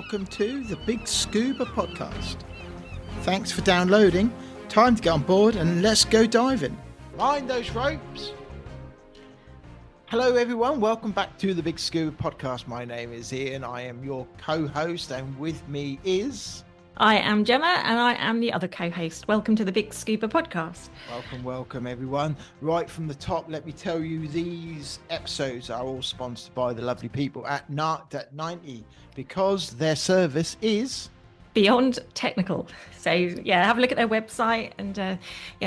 welcome to the BiG Scuba Podcast. Thanks for downloading. Time to get on board and let's go diving. Mind those ropes. Hello everyone, welcome back to the BiG Scuba Podcast. My name is Ian, I am your co-host, and with me is... I am Gemma, and I am the other co-host. Welcome to the BiG Scuba Podcast. Welcome everyone. Right from the top, let me tell you, these episodes are all sponsored by the lovely people at Narked at 90, because their service is... beyond technical. So yeah, have a look at their website and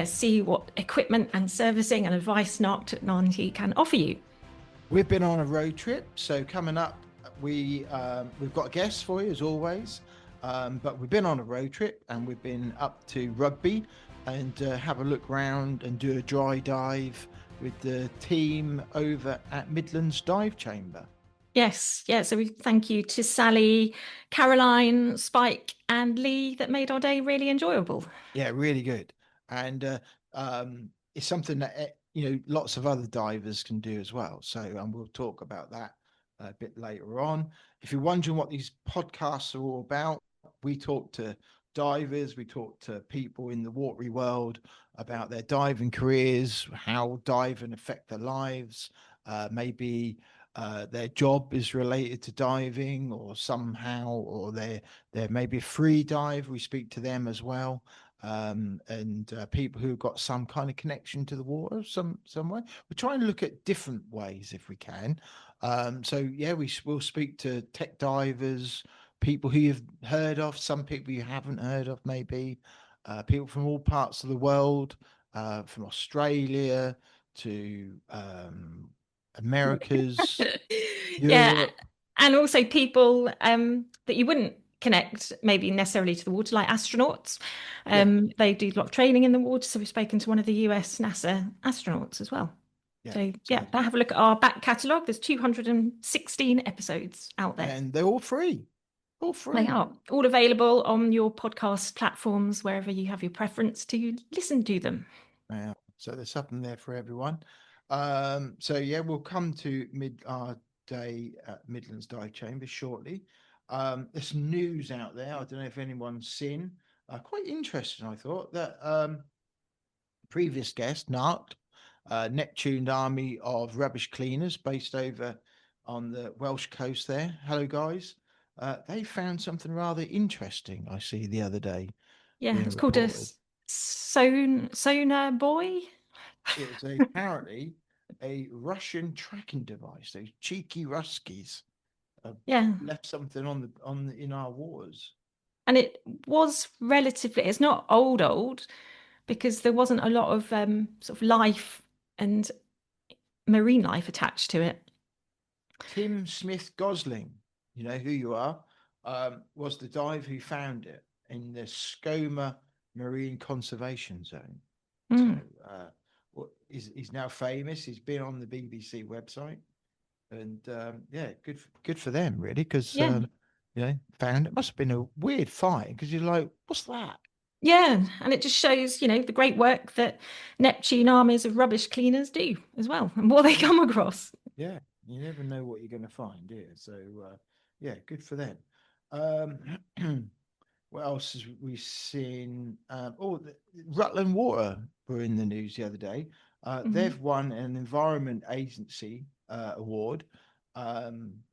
see what equipment and servicing and advice Narked at 90 can offer you. We've been on a road trip, so coming up, we've got a guest for you as always. But we've been on a road trip and we've been up to Rugby and have a look round and do a dry dive with the team over at Midlands Dive Chamber. Yes, yeah. So we thank you to Sally, Caroline, Spike and Lee that made our day really enjoyable. Yeah, really good. And it's something that, lots of other divers can do as well. So we'll talk about that a bit later on. If you're wondering what these podcasts are all about, we talk to divers, we talk to people in the watery world about their diving careers, how diving affect their lives, maybe their job is related to diving or somehow, or they're maybe a free dive. We speak to them as well. And people who've got some kind of connection to the water some way. We're trying to look at different ways if we can. We'll speak to tech divers, people who you've heard of, some people you haven't heard of, maybe people from all parts of the world, from Australia to Americas. Yeah, and also people that you wouldn't connect maybe necessarily to the water, like astronauts. They do a lot of training in the water, so we've spoken to one of the US NASA astronauts as well. Have a look at our back catalogue. There's 216 episodes out there, and they're all free. They are all available on your podcast platforms, wherever you have your preference to listen to them. Yeah, so there's something there for everyone. We'll come to our day at Midlands Dive Chamber shortly. There's some news out there. I don't know if anyone's seen. Quite interesting, I thought, that previous guest, Narked, Neptune army of rubbish cleaners based over on the Welsh coast there. Hello, guys. They found something rather interesting, I see, the other day. Yeah, it's called a sonar buoy. It's apparently a Russian tracking device. Those cheeky Ruskies left something in our waters. And it was it's not old, because there wasn't a lot of sort of life and marine life attached to it. Tim Smith Gosling, you know who you are, was the diver who found it in the Skoma Marine Conservation Zone. So he's now famous. He's been on the BBC website, and good for them, really, because found it. Must have been a weird find, because you're like, what's that? Yeah, and it just shows, the great work that Neptune armies of rubbish cleaners do as well, and what they come across. Yeah, you never know what you're going to find, do you? So, good for them. What else have we seen? The Rutland Water were in the news the other day. They've won an Environment Agency award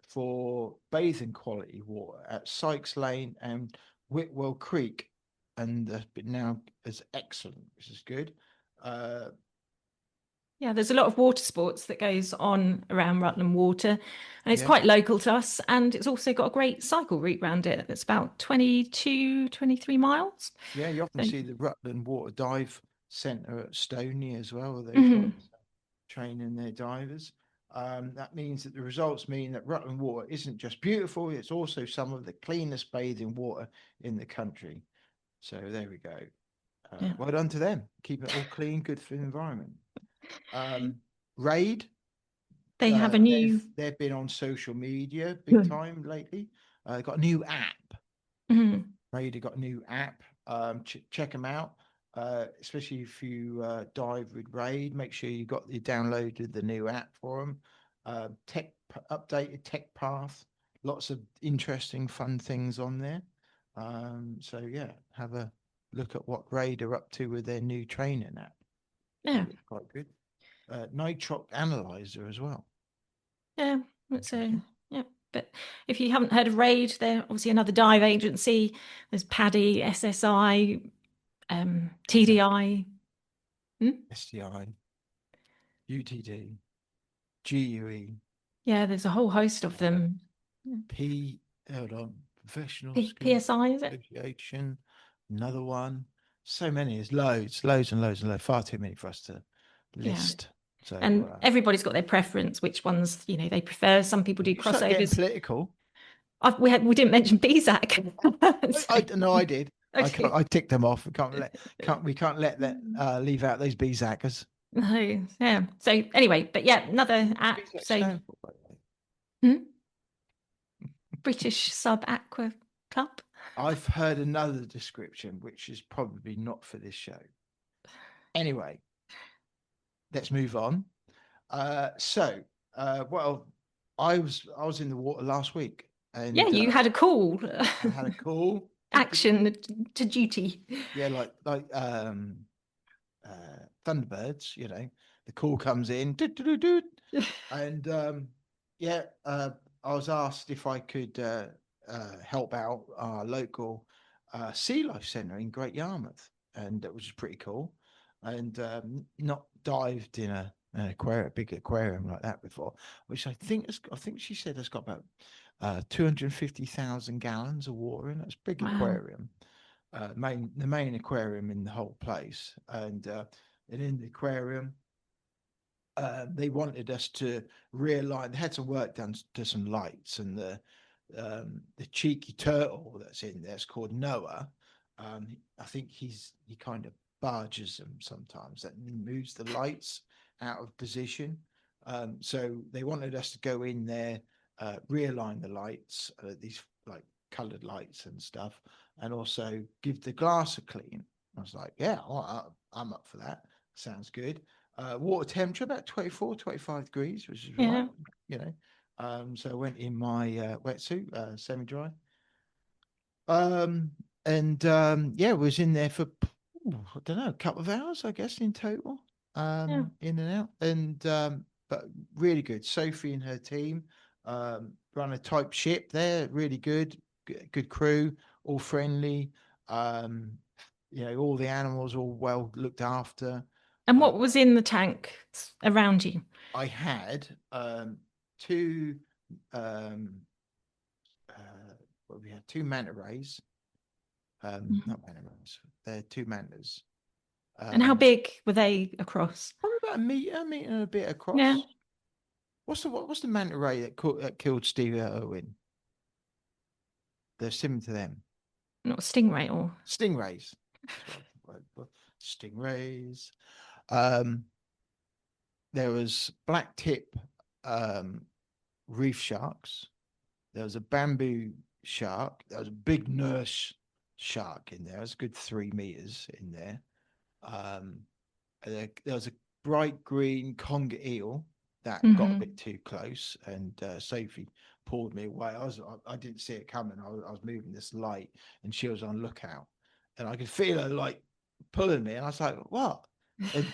for bathing quality water at Sykes Lane and Whitwell Creek, and now is excellent, which is good. There's a lot of water sports that goes on around Rutland Water, and it's quite local to us, and it's also got a great cycle route around it. It's about 22, 23 miles. Yeah, you often see the Rutland Water Dive Centre at Stoney as well. They're training their divers. That means that the results mean that Rutland Water isn't just beautiful, it's also some of the cleanest bathing water in the country. So there we go. Well done to them. Keep it all clean, good for the environment. Raid, they have they've been on social media big time lately. Got a new app. Raid have got a new app. Check them out, especially if you dive with Raid. Make sure you downloaded the new app for them. Updated tech path lots of interesting, fun things on there. So yeah, have a look at what Raid are up to with their new training app. Yeah. That looks quite good. Nitroc analyzer as well. Yeah, it's yeah. But if you haven't heard of Raid, they're obviously another dive agency. There's Paddy, SSI, TDI. STI, UTD, GUE, Yeah, there's a whole host of them. hold on, Professional Scuba PSI, is it? Association, another one. So many, there's loads and loads. Far too many for us to list. So And everybody's got their preference, which ones, they prefer. Some people do you start getting crossovers. political. We didn't mention BZAC. No, I did. Okay. I ticked them off. We can't let that leave out those BZACers. No, yeah. So anyway, but yeah, another app. So British Sub Aqua Club. I've heard another description, which is probably not for this show. Anyway, let's move on. Well, I was in the water last week, and yeah, you had a call. I had a call. Action to duty. Yeah, like Thunderbirds. The call comes in, and I was asked if I could help out our local sea life centre in Great Yarmouth, and that was pretty cool. And not dived in a big aquarium like that before, which I think she said has got about 250,000 gallons of water in it. It's a big aquarium, the main aquarium in the whole place, and in the aquarium. They wanted us to realign. They had some work done to some lights, and the cheeky turtle that's in there is called Noah. I think he kind of barges them sometimes, that moves the lights out of position. So they wanted us to go in there, realign the lights, these like coloured lights and stuff, and also give the glass a clean. I was like, yeah, I'm up for that. Sounds good. Water temperature about 24, 25 degrees, which is right, so I went in my wetsuit, semi-dry. Was in there for I don't know, a couple of hours, I guess, in total. In and out. And but really good. Sophie and her team run a type ship there, really good crew, all friendly. All the animals all well looked after. And what was in the tank around you? I had two we had two manta rays. Not manta rays, they're two mantas. And how big were they across? Probably about a meter and a bit across. Yeah. What's the manta ray that killed Steve Irwin? They're similar to them. Not stingray or stingrays. Stingrays. There was black tip reef sharks. There was a bamboo shark. There was a big nurse shark in there. It was a good 3 meters in there. There was a bright green conger eel that got a bit too close, and Sophie pulled me away. I didn't see it coming. I was moving this light, and she was on lookout, and I could feel her like pulling me, and I was like, "What?" And,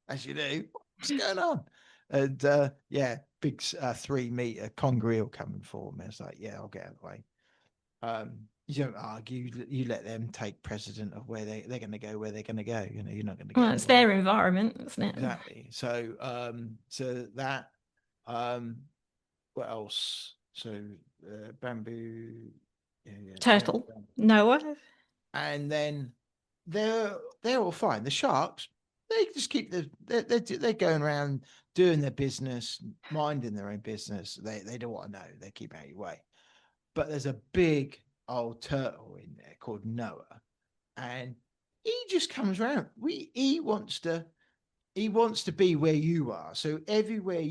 as you do, what's going on? And big 3 meter conger eel coming for me. I was like, "Yeah, I'll get out of the way." You don't argue. You let them take precedent of where they're going to go, where they're going to go. You're not going to. Well, it's their environment, isn't it? Exactly. So, that. What else? So, bamboo. Turtle. Noah. And then they're all fine. The sharks, they just keep they're going around doing their business, minding their own business. They don't want to know. They keep out of your way. But there's a big old turtle in there called Noah, and he just comes around. He wants to be where you are. So everywhere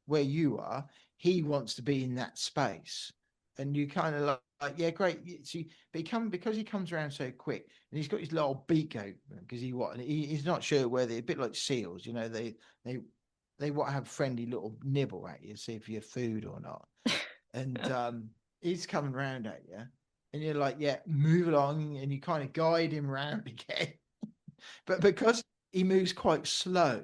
where you are, he wants to be in that space. And you kind of like, yeah, great. See, but because he comes around so quick, and he's got his little beak open because he's not sure where they're a bit like seals, they want to have friendly little nibble at you, see if you're food or not. and he's coming round at you, and you're like, yeah, move along, and you kind of guide him round again. But because he moves quite slow,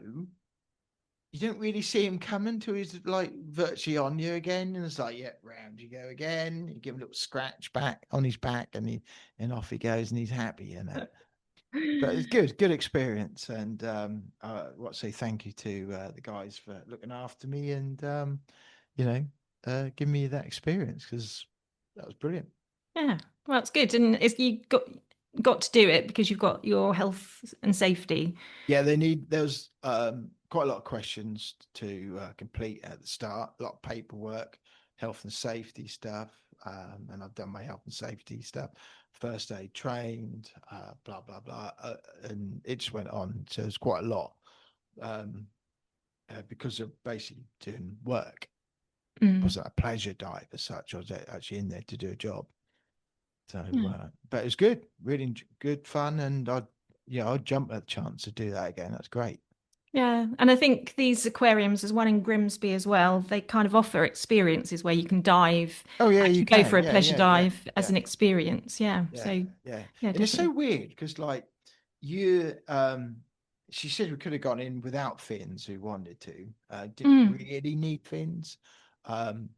you don't really see him coming till he's like virtually on you again. And it's like, yeah, round you go again. You give him a little scratch back on his back, and off he goes, and he's happy, you know. But it's good experience. And say thank you to the guys for looking after me and giving me that experience, because that was brilliant. Yeah, well, it's good, and you got to do it because you've got your health and safety. Yeah, there's quite a lot of questions to complete at the start, a lot of paperwork, health and safety stuff, and I've done my health and safety stuff, first aid trained, blah blah blah, and it just went on. So there's quite a lot, because of basically doing work. I wasn't a pleasure dive as such. I was actually in there to do a job. So, but it was good, really good fun, and I'd jump at the chance to do that again. That's great. Yeah, and I think these aquariums, there's one in Grimsby as well. They kind of offer experiences where you can dive. Oh yeah, you can go for a pleasure dive as an experience. Yeah. So yeah, yeah, and definitely. it's so weird because like she said we could have gone in without fins who wanted to. Didn't really need fins, and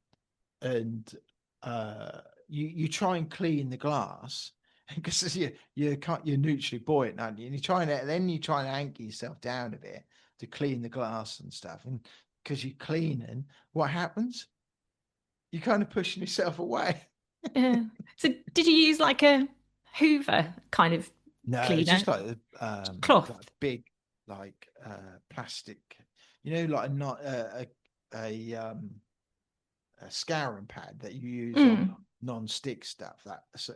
you try and clean the glass because you're neutrally buoyant, aren't you? And you try and anchor yourself down a bit to clean the glass and stuff. And because you're cleaning, what happens? You're kind of pushing yourself away. Yeah. So did you use like a Hoover kind of No, cleaner? it's just like cloth, like big, like plastic, like not a scouring pad that you use on non-stick stuff.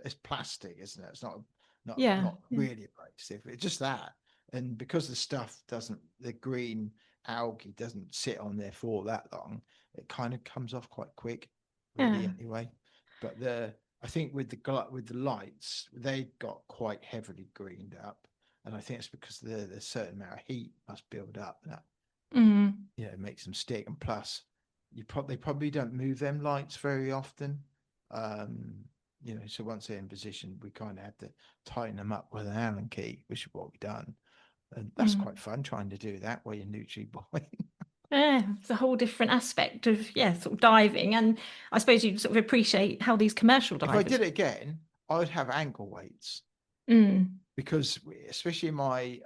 It's plastic, isn't it? It's not really abrasive. It's just that, and because the green algae doesn't sit on there for that long, it kind of comes off quite quick, really. Anyway, but I think with the lights, they got quite heavily greened up, and I think it's because the certain amount of heat must build up that it makes them stick, and plus they probably don't move them lights very often. So once they're in position, we kind of have to tighten them up with an Allen key, which is what we've done. And that's quite fun trying to do that while you're neutrally buoyant. Yeah, it's a whole different aspect of sort of diving, and I suppose you sort of appreciate how these commercial divers. If I did it again, I would have ankle weights because, especially in my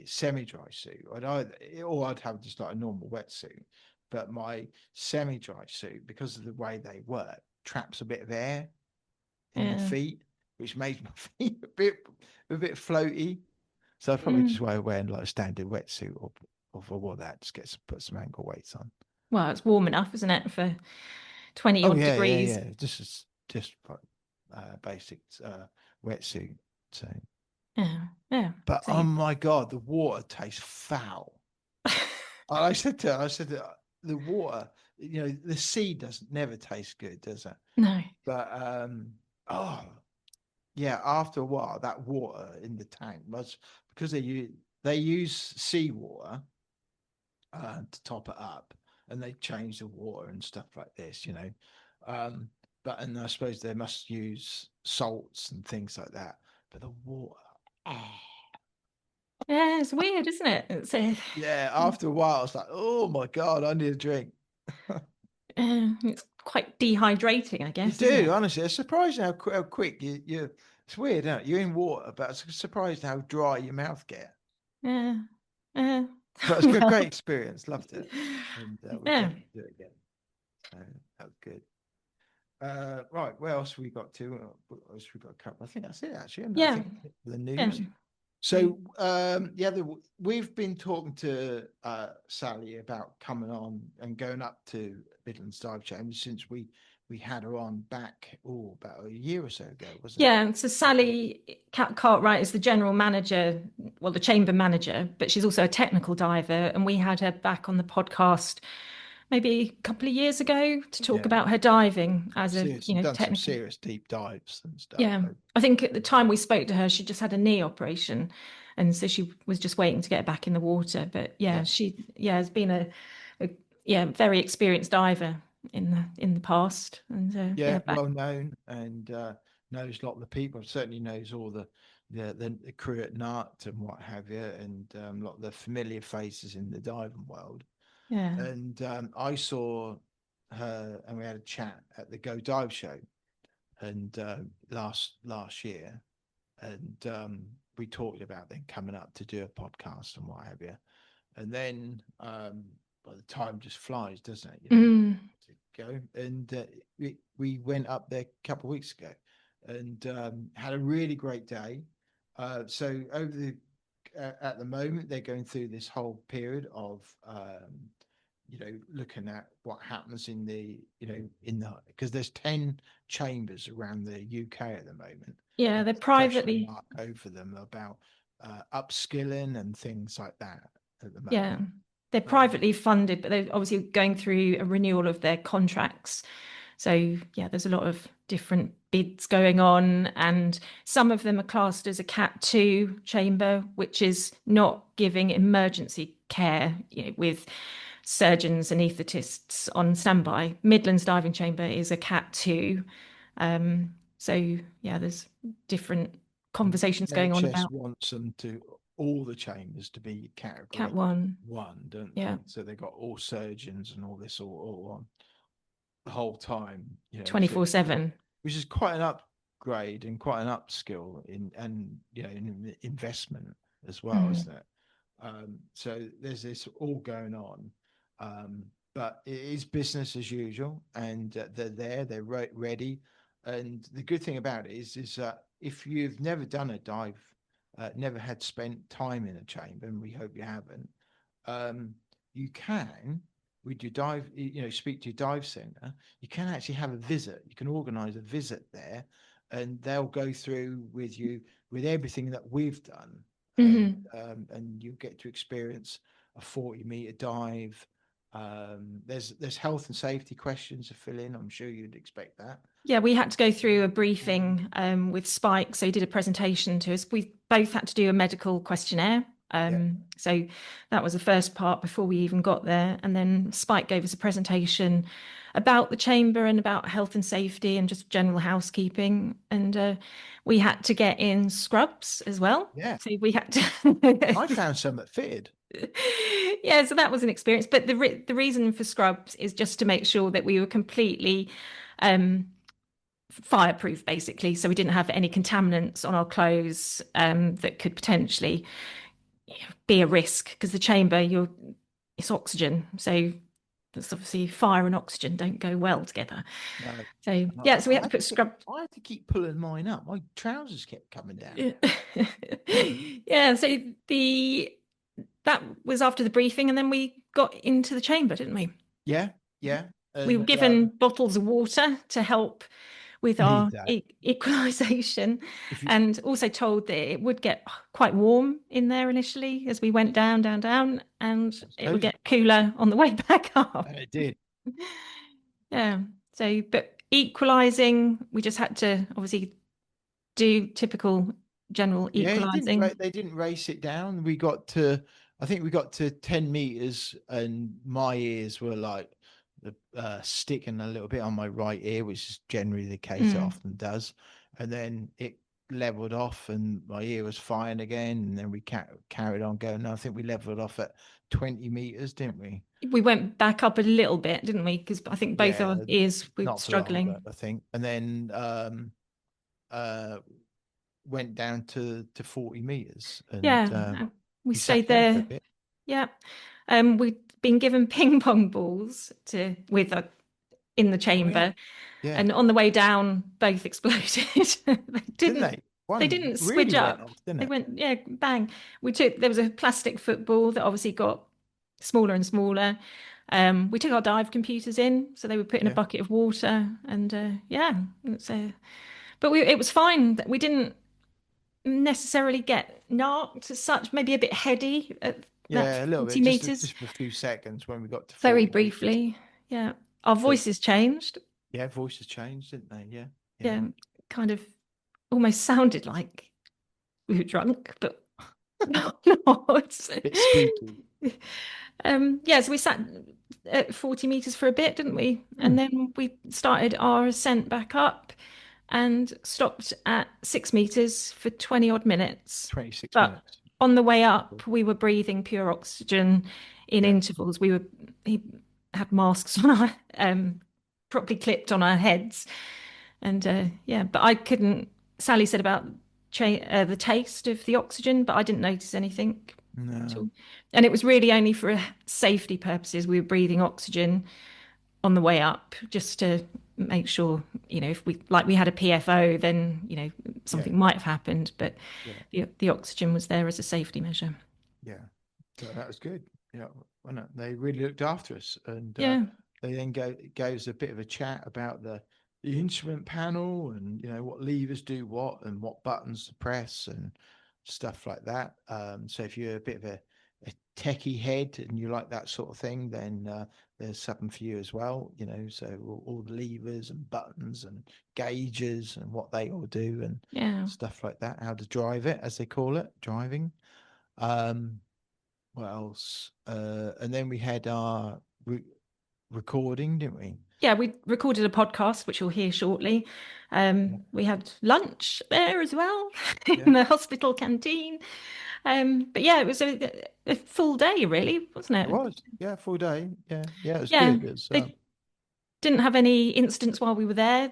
semi-dry suit, I'd have just like a normal wetsuit. But my semi-dry suit, because of the way they work, traps a bit of air in the feet, which makes my feet a bit floaty. So I'd probably just wearing like a standard wetsuit, or for what that, just put some ankle weights on. Well, it's warm enough, isn't it, for 20 odd degrees? Yeah. Just basic wetsuit. So yeah. But oh my God, the water tastes foul. I said to her, the water, the sea never taste good, does it? No. But after a while, that water in the tank was, because they use seawater to top it up, and they change the water and stuff like this, and I suppose they must use salts and things like that. But the water, yeah, it's weird, isn't it? after a while, it's like, oh my God, I need a drink. It's quite dehydrating, I guess. You do, honestly. It's surprising how quick you. It's weird, isn't it? You're in water, but it's surprised how dry your mouth gets. Yeah. But it's a great experience. Loved it. And we'll definitely do it again. That was good. Right, what else we got to? What else we got to cover? I think that's it, actually. I think the news. So, we've been talking to Sally about coming on and going up to Midlands Dive Chamber since we had her on back about a year or so ago, wasn't it? Yeah, so Sally Cartwright is the general manager, well, the chamber manager, but she's also a technical diver, and we had her back on the podcast maybe a couple of years ago to talk about her diving as done some serious deep dives and stuff. Yeah, I think at the time we spoke to her, she just had a knee operation, and so she was just waiting to get back in the water. But she has been a very experienced diver in the past, and well known, and knows a lot of the people. Certainly knows all the crew at Narked and what have you, and a lot of the familiar faces in the diving world. Yeah. And I saw her, and we had a chat at the Go Dive show, and last year, and we talked about then coming up to do a podcast and what have you. And then well, the time just flies, doesn't it? To go, and we went up there a couple of weeks ago, and had a really great day. So over the at the moment, they're going through this whole period of looking at what happens in the because there's 10 chambers around the UK at the moment. Yeah, they're privately over them about upskilling and things like that at the moment. Yeah, they're privately funded, but they're obviously going through a renewal of their contracts. So yeah, there's a lot of different bids going on, and some of them are classed as a Cat 2 chamber, which is not giving emergency care, with surgeons and anaesthetists on standby. Midlands Diving Chamber is a Cat 2. So yeah, there's different conversations going on about. Wants them to all the chambers to be category Cat 1, don't they? So they got all surgeons and all this all on the whole time, 24/7, which is quite an upgrade and quite an upskill in investment as well, isn't it? So there's this all going on, but it is business as usual, and they're ready. And the good thing about it is that if you've never done a dive, never had spent time in a chamber, and we hope you haven't, you can, with your dive, speak to your dive center. You can actually have a visit. You can organize a visit there, and they'll go through with you with everything that we've done, and you'll get to experience a 40-meter dive. There's health and safety questions to fill in. I'm sure you'd expect that. Yeah, we had to go through a briefing with Spike, so he did a presentation to us. We both had to do a medical questionnaire. So that was the first part before we even got there. And then Spike gave us a presentation about the chamber and about health and safety and just general housekeeping. And we had to get in scrubs as well. Yeah. So we had to. I found some that fitted. Yeah, so that was an experience. But the reason for scrubs is just to make sure that we were completely fireproof, basically. So we didn't have any contaminants on our clothes that could potentially be a risk, because the chamber, it's oxygen. So that's obviously fire and oxygen don't go well together. No. So yeah, so we had to put scrub. I had to keep pulling mine up. My trousers kept coming down. Yeah, so that was after the briefing, and then we got into the chamber, didn't we? Yeah. And, we were given bottles of water to help with our equalization, and also told that it would get quite warm in there initially as we went down, and it would get cooler on the way back up. And it did. Yeah. So, but equalizing, we just had to obviously do typical general equalizing. They didn't race it down. I think we got to 10 meters, and my ears were like sticking a little bit on my right ear, which is generally the case. It often does. And then it leveled off and my ear was fine again, and then we carried on going. I think we leveled off at 20 meters, didn't we? We went back up a little bit, didn't we? Because I think both our ears were struggling. Long, I think. And then went down to 40 meters. And, we stayed there. Yeah. We'd been given ping pong balls in the chamber. Yeah. And on the way down, both exploded. Didn't they? They didn't really squidge up. They went, bang. There was a plastic football that obviously got smaller and smaller. We took our dive computers in, so they were put in a bucket of water, and but it was fine. We didn't necessarily get narked as such, maybe a bit heady at a little bit, meters. Just for a few seconds when we got to very briefly meters. Yeah, our voices changed. Voices changed, didn't they? Yeah, kind of almost sounded like we were drunk, but Not. Bit spooky. Yeah, so we sat at 40 meters for a bit, didn't we? And then we started our ascent back up and stopped at 6 meters for 20 odd minutes. 26 But minutes. on the way up, we were breathing pure oxygen in Yeah. intervals. He had masks on our, properly clipped on our heads. And yeah, but I couldn't. Sally said about the taste of the oxygen, but I didn't notice anything at No. all. And it was really only for safety purposes. We were breathing oxygen on the way up just to make sure, if we had a PFO, then, something might have happened, but the oxygen was there as a safety measure. Yeah. So that was good. Yeah. Well, they really looked after us. And they then gave us a bit of a chat about the instrument panel and, what levers do what and what buttons to press and stuff like that. So if you're a bit of a techie head and you like that sort of thing, then there's something for you as well, so all the levers and buttons and gauges and what they all do and stuff like that, how to drive it, as they call it, driving. What else? And then we had our recording, didn't we? Yeah, we recorded a podcast, which you'll hear shortly. We had lunch there as well in the hospital canteen. But yeah, it was a full day, really, wasn't it? It was, full day. Yeah, it was Yeah, good. they didn't have any incidents while we were there.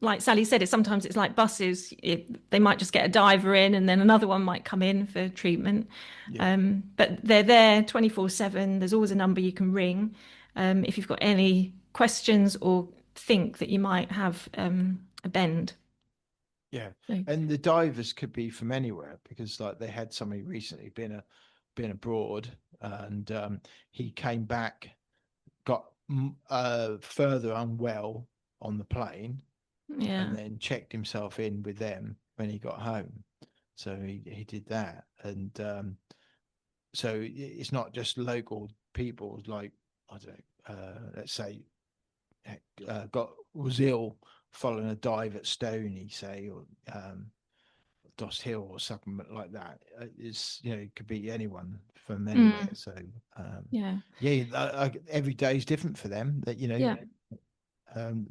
Like Sally said, sometimes it's like buses. They might just get a diver in and then another one might come in for treatment. But they're there 24/7. There's always a number you can ring if you've got any questions or think that you might have a bend. Yeah, and the divers could be from anywhere because, like, they had somebody recently been abroad, and he came back, got further unwell on the plane, and then checked himself in with them when he got home. So he did that, and so it's not just people, like, I don't know, let's say was ill following a dive at Stoney, say, or Doss Hill or something like that. It's, it could be anyone from anywhere. So every day is different for them. That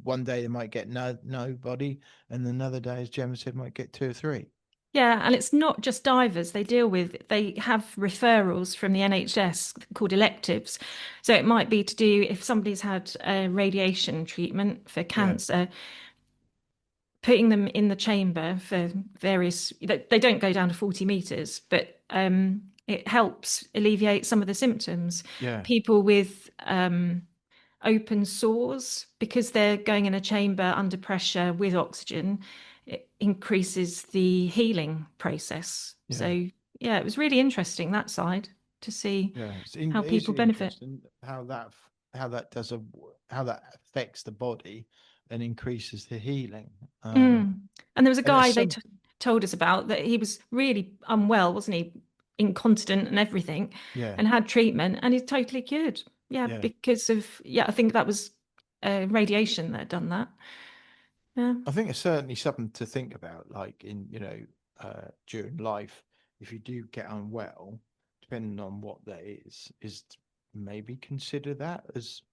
one day they might get nobody, and another day, as Gemma said, might get 2 or 3. Yeah, and it's not just divers they have referrals from the NHS called electives. So it might be to do if somebody's had a radiation treatment for cancer, putting them in the chamber for various, they don't go down to 40 meters, but it helps alleviate some of the symptoms. People with open sores, because they're going in a chamber under pressure with oxygen, it increases the healing process. So it was really interesting, that side, to see how people benefit, how that affects the body and increases the healing. And there was a guy they told us about that he was really unwell, wasn't he, incontinent and everything, and had treatment, and he's totally cured. Because of I think that was radiation that had done that. I think it's certainly something to think about, like in during life, if you do get unwell, depending on what that is maybe consider that as,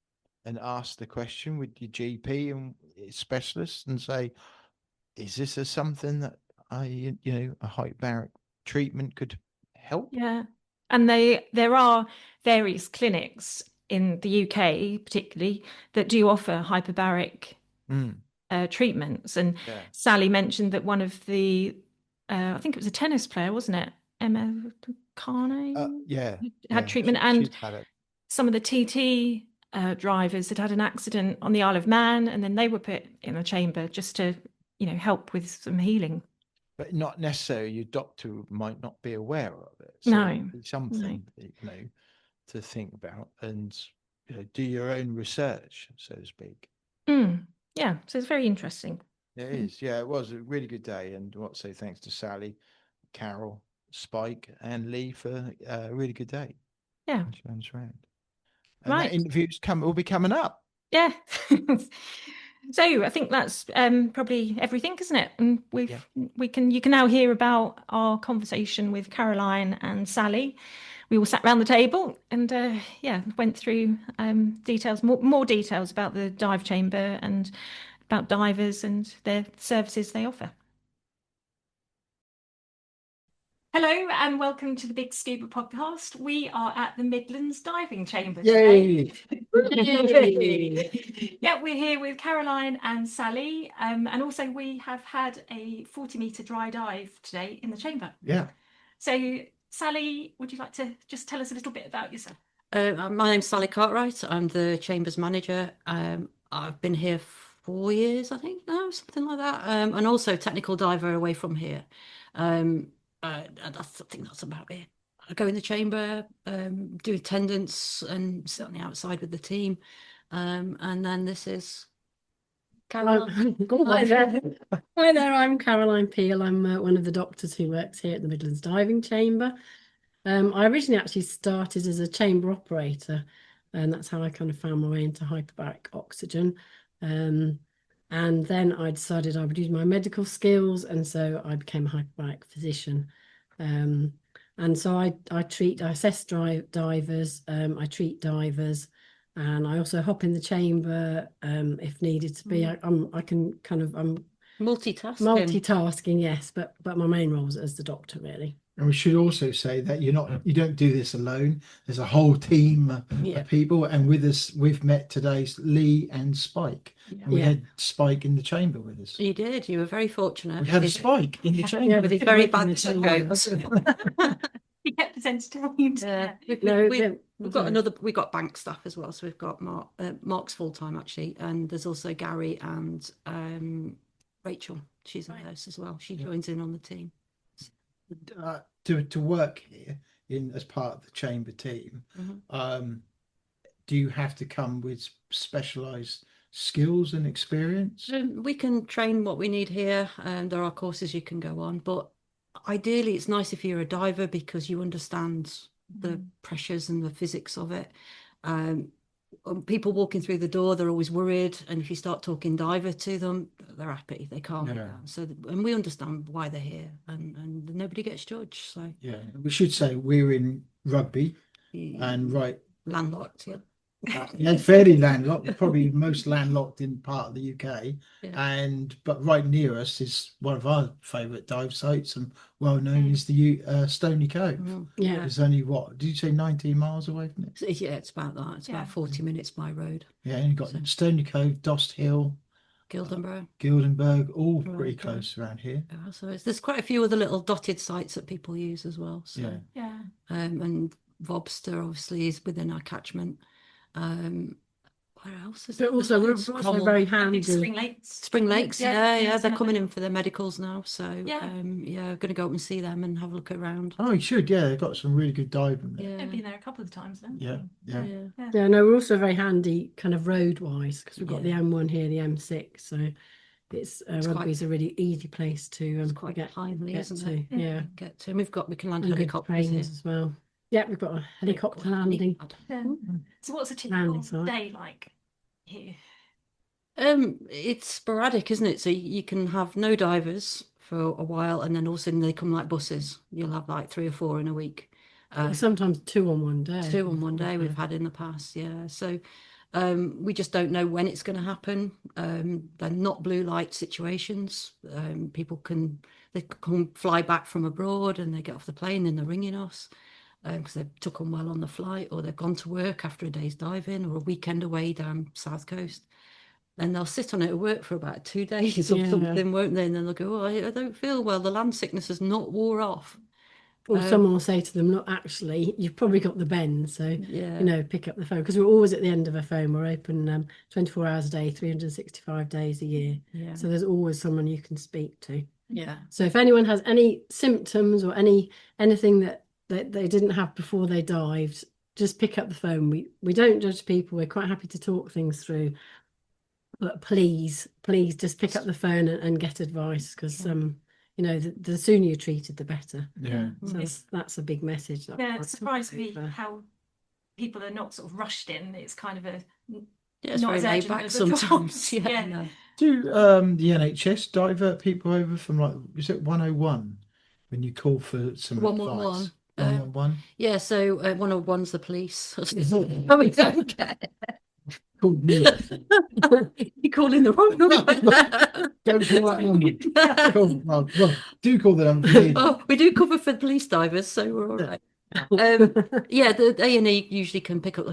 and ask the question with your GP and specialist and say, is this something that a hyperbaric treatment could help? And there are various clinics in the UK particularly that do offer hyperbaric treatments, and Sally mentioned that one of the I think it was a tennis player, wasn't it, Emma Carney, had treatment, and some of the TT drivers had an accident on the Isle of Man, and then they were put in a chamber just to help with some healing. But not necessarily, your doctor might not be aware of it. So it's something to think about and do your own research, so to speak. Yeah, so it's very interesting. It is. Yeah, it was a really good day, and say thanks to Sally, Carol, Spike, and Lee for a really good day. Yeah, and that interview's will be coming up. Yeah. So I think that's probably everything, isn't it? And you can now hear about our conversation with Caroline and Sally. We all sat around the table and went through more details about the dive chamber and about divers and their services they offer. Hello and welcome to the BiG Scuba Podcast. We are at the Midlands Diving Chamber today. Yay! Yeah, we're here with Caroline and Sally, and also we have had a 40-metre dry dive today in the chamber. Yeah. So, Sally, would you like to just tell us a little bit about yourself? My name's Sally Cartwright. I'm the Chamber's manager. I've been here 4 years, I think now, something like that, and also technical diver away from here. I think that's about it. I go in the chamber, do attendance and sit on the outside with the team. And then this is Caroline. Hi there. Hi there, I'm Carolyn Peel. I'm one of the doctors who works here at the Midlands Diving Chamber. I originally actually started as a chamber operator, and that's how I kind of found my way into hyperbaric oxygen. And then I decided I would use my medical skills, and so I became a hyperbaric physician. And so I assess divers, I treat divers, and I also hop in the chamber if needed to be. I'm multitasking, yes, but my main role is as the doctor, really. And we should also say that you don't do this alone. There's a whole team of people, and with us, we've met today Lee and Spike. And we had Spike in the chamber with us. You did. You were very fortunate. We had a Spike in the chamber with his very bad jokes. He kept us entertained. We've got bank staff as well. So we've got Mark's full time actually, and there's also Gary and Rachel. She's a nurse as well. She joins in on the team. To work here as part of the chamber team, do you have to come with specialised skills and experience? We can train what we need here, and there are courses you can go on, but ideally it's nice if you're a diver because you understand the pressures and the physics of it. People walking through the door, they're always worried, and if you start talking diver to them, they're happy, they calm it down. So and we understand why they're here, and nobody gets judged. So we should say we're in Rugby and landlocked, fairly landlocked, probably most landlocked in part of the UK, but right near us is one of our favourite dive sites and well known is the Stony Cove. It's only did you say 19 miles away from it? It's about that. It's about 40 minutes by road. And you've got Stony Cove, Dost Hill, Gildenberg, all pretty close around here. So there's quite a few other little dotted sites that people use as well. So and Vobster obviously is within our catchment. Where else is but also we're also very handy. Spring Lakes, they're coming in for their medicals now, so going to go up and see them and have a look around. You should. They've got some really good diving there. I've been there a couple of times then. No, we're also very handy kind of road wise because we've got the M1 here, the M6, so it's Rugby's a really easy place to quite lively, isn't it? Get to. And we can land and helicopters here as well. Yeah, we've got a helicopter landing. So what's a typical day like here? It's sporadic, isn't it? So you can have no divers for a while, and then all of a sudden they come like buses. You'll have like 3 or 4 in a week. Sometimes 2 on one day. 2 on one day we've had in the past, So we just don't know when it's going to happen. They're not blue light situations. People can fly back from abroad and they get off the plane and they're ringing us. Because they took on well on the flight, or they've gone to work after a day's diving or a weekend away down south coast, and they'll sit on it at work for about 2 days or something, won't they? And then they'll go, I don't feel well, the land sickness has not wore off. Or someone will say to them, look, actually you've probably got the bend, so pick up the phone, because we're always at the end of a phone. We're open 24 hours a day, 365 days a year, so there's always someone you can speak to. So if anyone has any symptoms or anything that they didn't have before they dived, just pick up the phone. We don't judge people. We're quite happy to talk things through, but please just pick up the phone and get advice, because the sooner you're treated the better. So that's a big message. It surprised me how people are not sort of rushed in. It's kind of it's not very as laid urgent back as before. sometimes. Yeah. No. Do the NHS divert people over from, like, is it 101 when you call for some 111. advice? 111? Yeah, so 101's the police. Oh, we don't get Called me. you calling the wrong number. Don't call that number. Cool. Well, do call the number. Oh, we do cover for police divers, so we're all right. Yeah, the A&E usually can pick up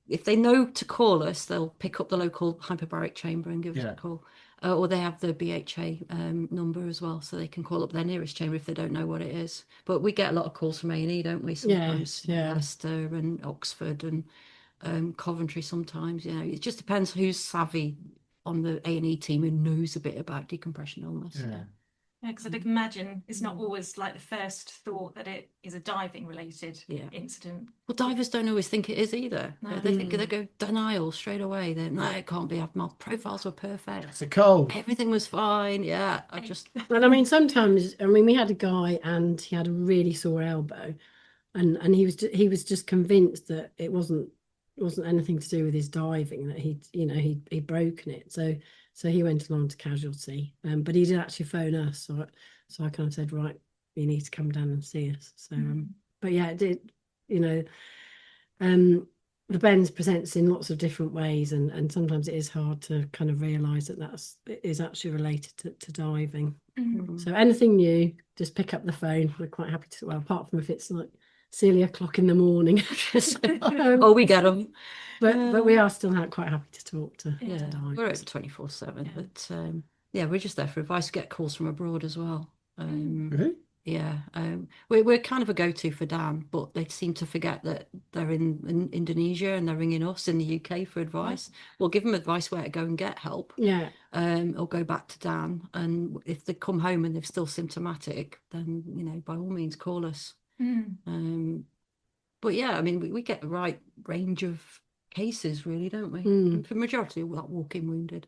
if they know to call us, they'll pick up the local hyperbaric chamber and give us a call. Or they have the BHA number as well, so they can call up their nearest chamber if they don't know what it is. But we get a lot of calls from A&E, don't we? Sometimes Leicester and Oxford and Coventry sometimes. You know, it just depends who's savvy on the A&E team who knows a bit about decompression illness. Yeah. Because I'd imagine it's not always like the first thought that it is a diving related incident. Well, divers don't always think it is either. No. They think they go denial straight away. They're no, it can't be. My profiles were perfect. It's a cold. Everything was fine. Yeah, I just. And I mean, sometimes, I mean, we had a guy and he had a really sore elbow, and he was just convinced that it wasn't anything to do with his diving, that he'd broken it. So he went along to casualty, but he did actually phone us. So I kind of said, right, you need to come down and see us. So, but yeah, it did, the bends presents in lots of different ways, and sometimes it is hard to kind of realise that it is actually related to diving. So anything new, just pick up the phone. We're quite happy to, well, apart from if it's like silly o'clock in the morning. Oh, we get them. But we are still quite happy to talk to divers. We're open 24/7, but we're just there for advice. We get calls from abroad as well. Really? Yeah, we're kind of a go-to for Dan, but they seem to forget that they're in Indonesia and they're ringing us in the UK for advice. We'll give them advice where to go and get help. Yeah. Or go back to Dan, and if they come home and they're still symptomatic, then by all means call us. But yeah, I mean, we get the right range of cases, really, don't we? For the majority of that walk-in wounded.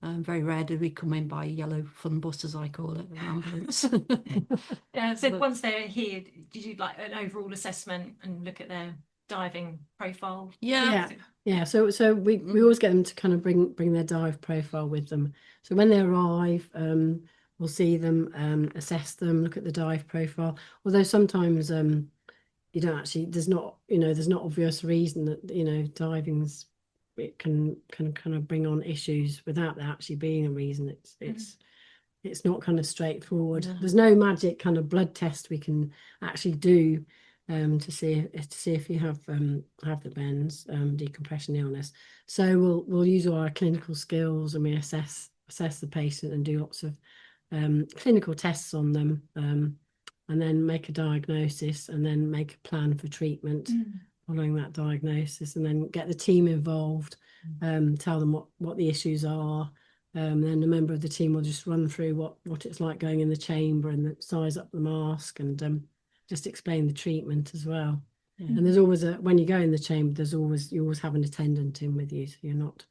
Very rare do we come in by yellow fun bus, as I call it, an ambulance. So once they're here, did you like an overall assessment and look at their diving profile? Yeah. So we always get them to kind of bring their dive profile with them. So when they arrive, we'll see them, assess them, look at the dive profile. Although sometimes you don't actually, there's not obvious reason that diving's, it can kind of bring on issues without there actually being a reason. It's not kind of straightforward. There's no magic kind of blood test we can actually do to see if you have the bends, decompression illness. So we'll use all our clinical skills, and we assess the patient and do lots of clinical tests on them, and then make a diagnosis, and then make a plan for treatment following that diagnosis, and then get the team involved, tell them what the issues are. Then a member of the team will just run through what it's like going in the chamber, and size up the mask, and just explain the treatment as well. And there's always when you go in the chamber, you always have an attendant in with you, so you're not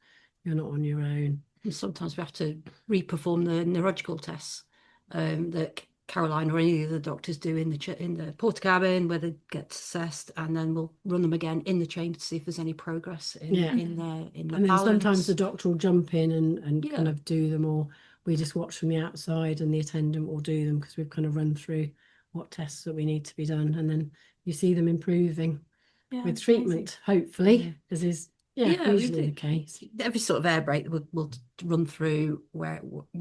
on your own. And sometimes we have to reperform the neurological tests that Caroline or any of the doctors do in the porta cabin, where they get assessed, and then we'll run them again in the chamber to see if there's any progress in the and then balance. Sometimes the doctor will jump in and kind of do them, or we just watch from the outside and the attendant will do them, because we've kind of run through what tests that we need to be done, and then you see them improving with treatment, hopefully, as is usually the case. Every sort of air break we'll run through where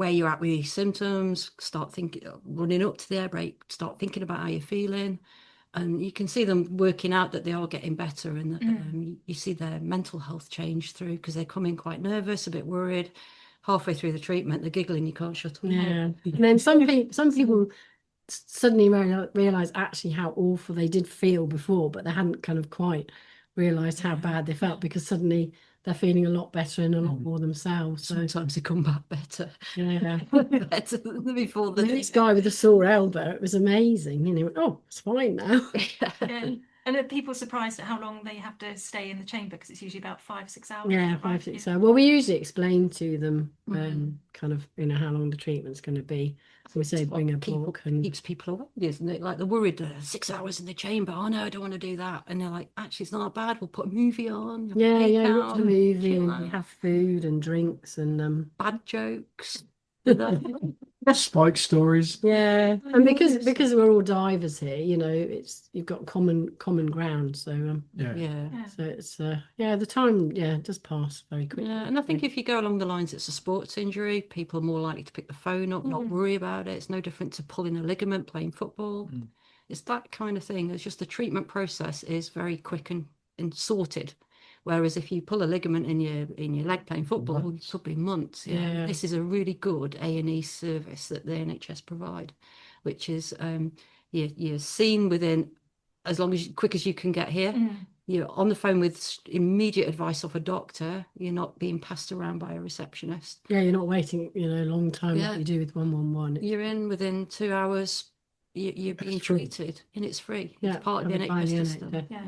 you're at with your symptoms, start thinking, running up to the air break, start thinking about how you're feeling, and you can see them working out that they are getting better, and you see their mental health change through, because they come in quite nervous, a bit worried. Halfway through the treatment, they're giggling, you can't shut them up. And then some people suddenly realise actually how awful they did feel before, but they hadn't kind of quite realised how bad they felt, because suddenly they're feeling a lot better and a lot more themselves. So sometimes they come back better. Better than before. This guy with a sore elbow, it was amazing. He went, oh, it's fine now. And are people surprised at how long they have to stay in the chamber? Because it's usually about 5-6 hours. Yeah, 5-6 hours. Well, we usually explain to them kind of, how long the treatment's going to be. So we say bring a book, and keeps people away, isn't it? Like they're worried 6 hours in the chamber. Oh no, I don't want to do that. And they're like, actually, it's not bad. We'll put a movie on. Watch a movie and have food and drinks and bad jokes. Spike stories. Yeah, and because we're all divers here, you've got common ground. So so it's the time does pass very quickly. Yeah, and I think if you go along the lines, it's a sports injury. People are more likely to pick the phone up, not worry about it. It's no different to pulling a ligament playing football. It's that kind of thing. It's just the treatment process is very quick and sorted. Whereas if you pull a ligament in your leg playing football, it could be months. Yeah. This is a really good A&E service that the NHS provide, which is you're seen within as quick as you can get here. You're on the phone with immediate advice off a doctor. You're not being passed around by a receptionist. Yeah, you're not waiting a long time like you do with 111. You're in within 2 hours. You're being treated, and it's free. It's part of the NHS system. Yeah.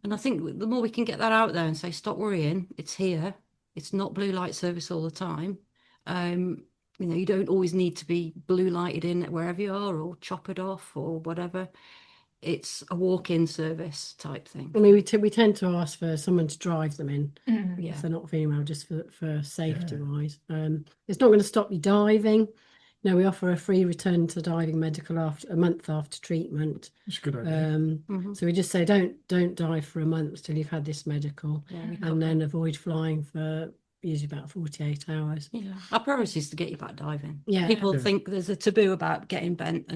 And I think the more we can get that out there and say, stop worrying, it's here. It's not blue light service all the time. You don't always need to be blue lighted in wherever you are or choppered off or whatever. It's a walk-in service type thing. I mean, we tend to ask for someone to drive them in if they're not feeling well, just for safety wise. It's not going to stop you diving. We offer a free return to diving medical after a month after treatment. That's a good idea. So we just say don't dive for a month till you've had this medical, and then avoid flying for usually about 48 hours. Yeah, our priority is to get you back diving. Yeah, people think there's a taboo about getting bent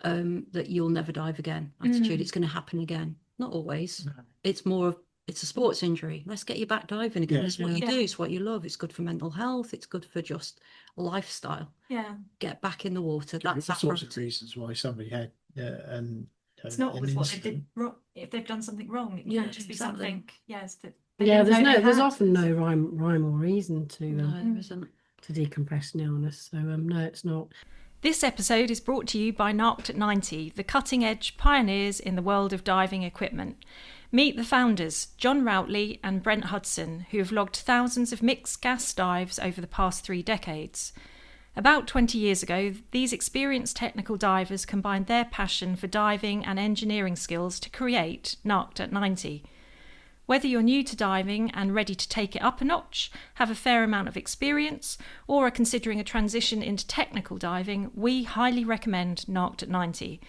and that you'll never dive again. Attitude, it's going to happen again. Not always. No. It's more of it's a sports injury. Let's get you back diving again. It's what you do. It's what you love. It's good for mental health. It's good for just lifestyle. Yeah. Get back in the water. That's all sorts of reasons why somebody had and it's not always what they did wrong. If they've done something wrong, it can just be something. There's often no rhyme or reason to decompression illness. So no, it's not. This episode is brought to you by Narked at 90, the cutting-edge pioneers in the world of diving equipment. Meet the founders, John Routley and Brent Hudson, who have logged thousands of mixed gas dives over the past 3 decades. About 20 years ago, these experienced technical divers combined their passion for diving and engineering skills to create Narked at 90. Whether you're new to diving and ready to take it up a notch, have a fair amount of experience, or are considering a transition into technical diving, we highly recommend Narked at 90.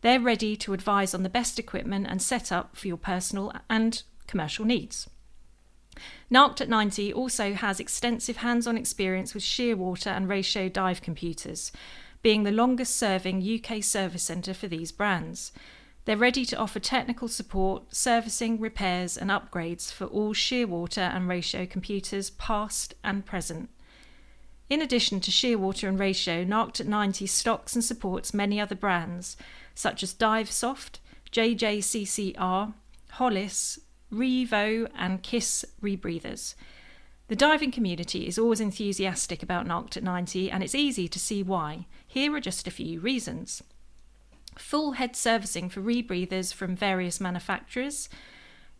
They're ready to advise on the best equipment and setup for your personal and commercial needs. Narked at 90 also has extensive hands-on experience with shearwater and ratio dive computers, being the longest-serving UK service centre for these brands. They're ready to offer technical support, servicing, repairs and upgrades for all shearwater and ratio computers past and present. In addition to shearwater and ratio, Narked at 90 stocks and supports many other brands such as DiveSoft, JJCCR, Hollis, Revo and Kiss rebreathers. The diving community is always enthusiastic about Narked at 90 and it's easy to see why. Here are just a few reasons. Full head servicing for rebreathers from various manufacturers,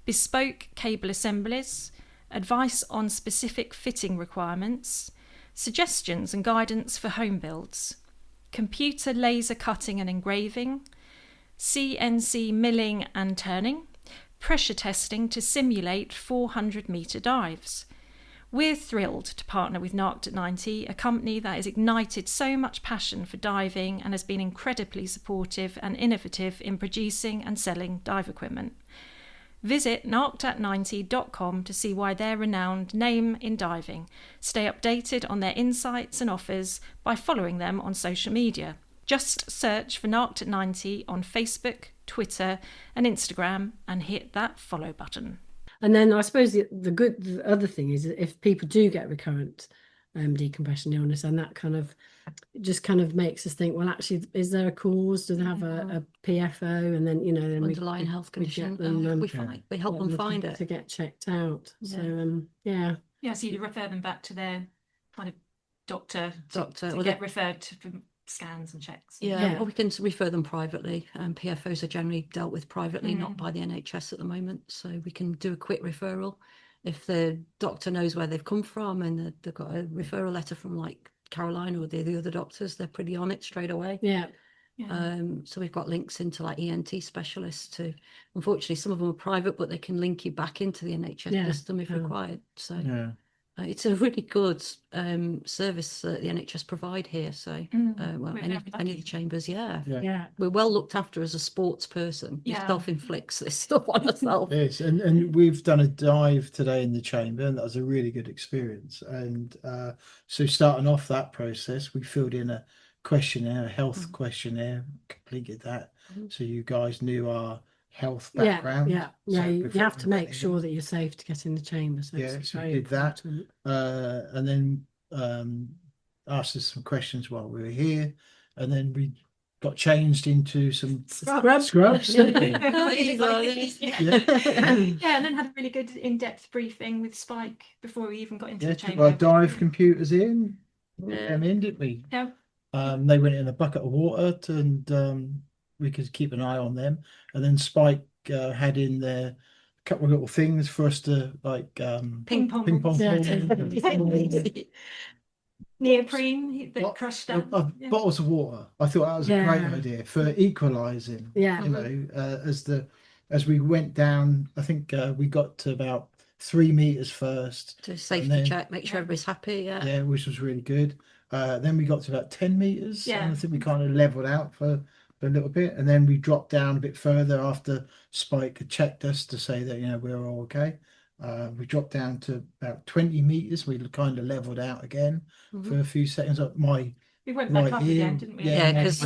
bespoke cable assemblies, advice on specific fitting requirements, suggestions and guidance for home builds, computer laser cutting and engraving, CNC milling and turning, pressure testing to simulate 400-metre dives. We're thrilled to partner with Narked at 90, a company that has ignited so much passion for diving and has been incredibly supportive and innovative in producing and selling dive equipment. Visit narkedat90.com to see why they're a renowned name in diving. Stay updated on their insights and offers by following them on social media. Just search for Narked at 90 on Facebook, Twitter and Instagram and hit that follow button. And then I suppose the other thing is if people do get recurrent decompression illness, and that kind of makes us think, well, actually, is there a cause? Do they have a PFO? And then then underlying health condition. We help them find it to get checked out. Yeah. So so you refer them back to their kind of doctor to get referred to scans and checks. Yeah, or we can refer them privately. PFOs are generally dealt with privately, not by the NHS at the moment. So we can do a quick referral if the doctor knows where they've come from and they've got a referral letter from like Caroline or the other doctors. They're pretty on it straight away. Yeah. So we've got links into like ENT specialists too. Unfortunately, some of them are private, but they can link you back into the NHS system if required. So it's a really good service that the NHS provide here. So well, any of the chambers, we're well looked after as a sports person. You self-inflicts this stuff on yourself. Yes, and we've done a dive today in the chamber, and that was a really good experience. And so starting off that process, we filled in a questionnaire, a health questionnaire, completed that. So you guys knew our health background. You have to make sure that you're safe to get in the chamber. So so we did that, and then asked us some questions while we were here, and then we got changed into some scrubs. And then had a really good in-depth briefing with Spike before we even got into the chamber. Our dive computers in, didn't we? Yeah. They went in a bucket of water and we could keep an eye on them. And then Spike had in there a couple of little things for us to like ping pong neoprene that crushed down. Bottles of water. I thought that was a great idea for equalising. Yeah. You know, as we went down, I think we got to about 3 meters first. To safety check, make sure everybody's happy. Yeah, which was really good. Then we got to about 10 meters. And I think we kind of leveled out for a little bit, and then we dropped down a bit further after Spike had checked us to say that we were all okay. We dropped down to about 20 meters. We kind of leveled out again for a few seconds. We went back up again, didn't we? Because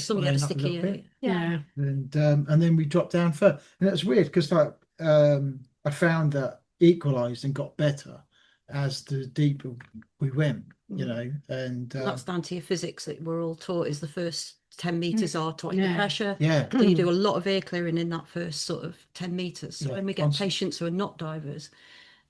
some get sticky. And then we dropped down further, and it was weird because I found that equalised and got better as the deeper we went. And that's down to your physics that we're all taught is the first 10 meters are to the pressure. So you do a lot of air clearing in that first sort of 10 meters. So when we get patients who are not divers,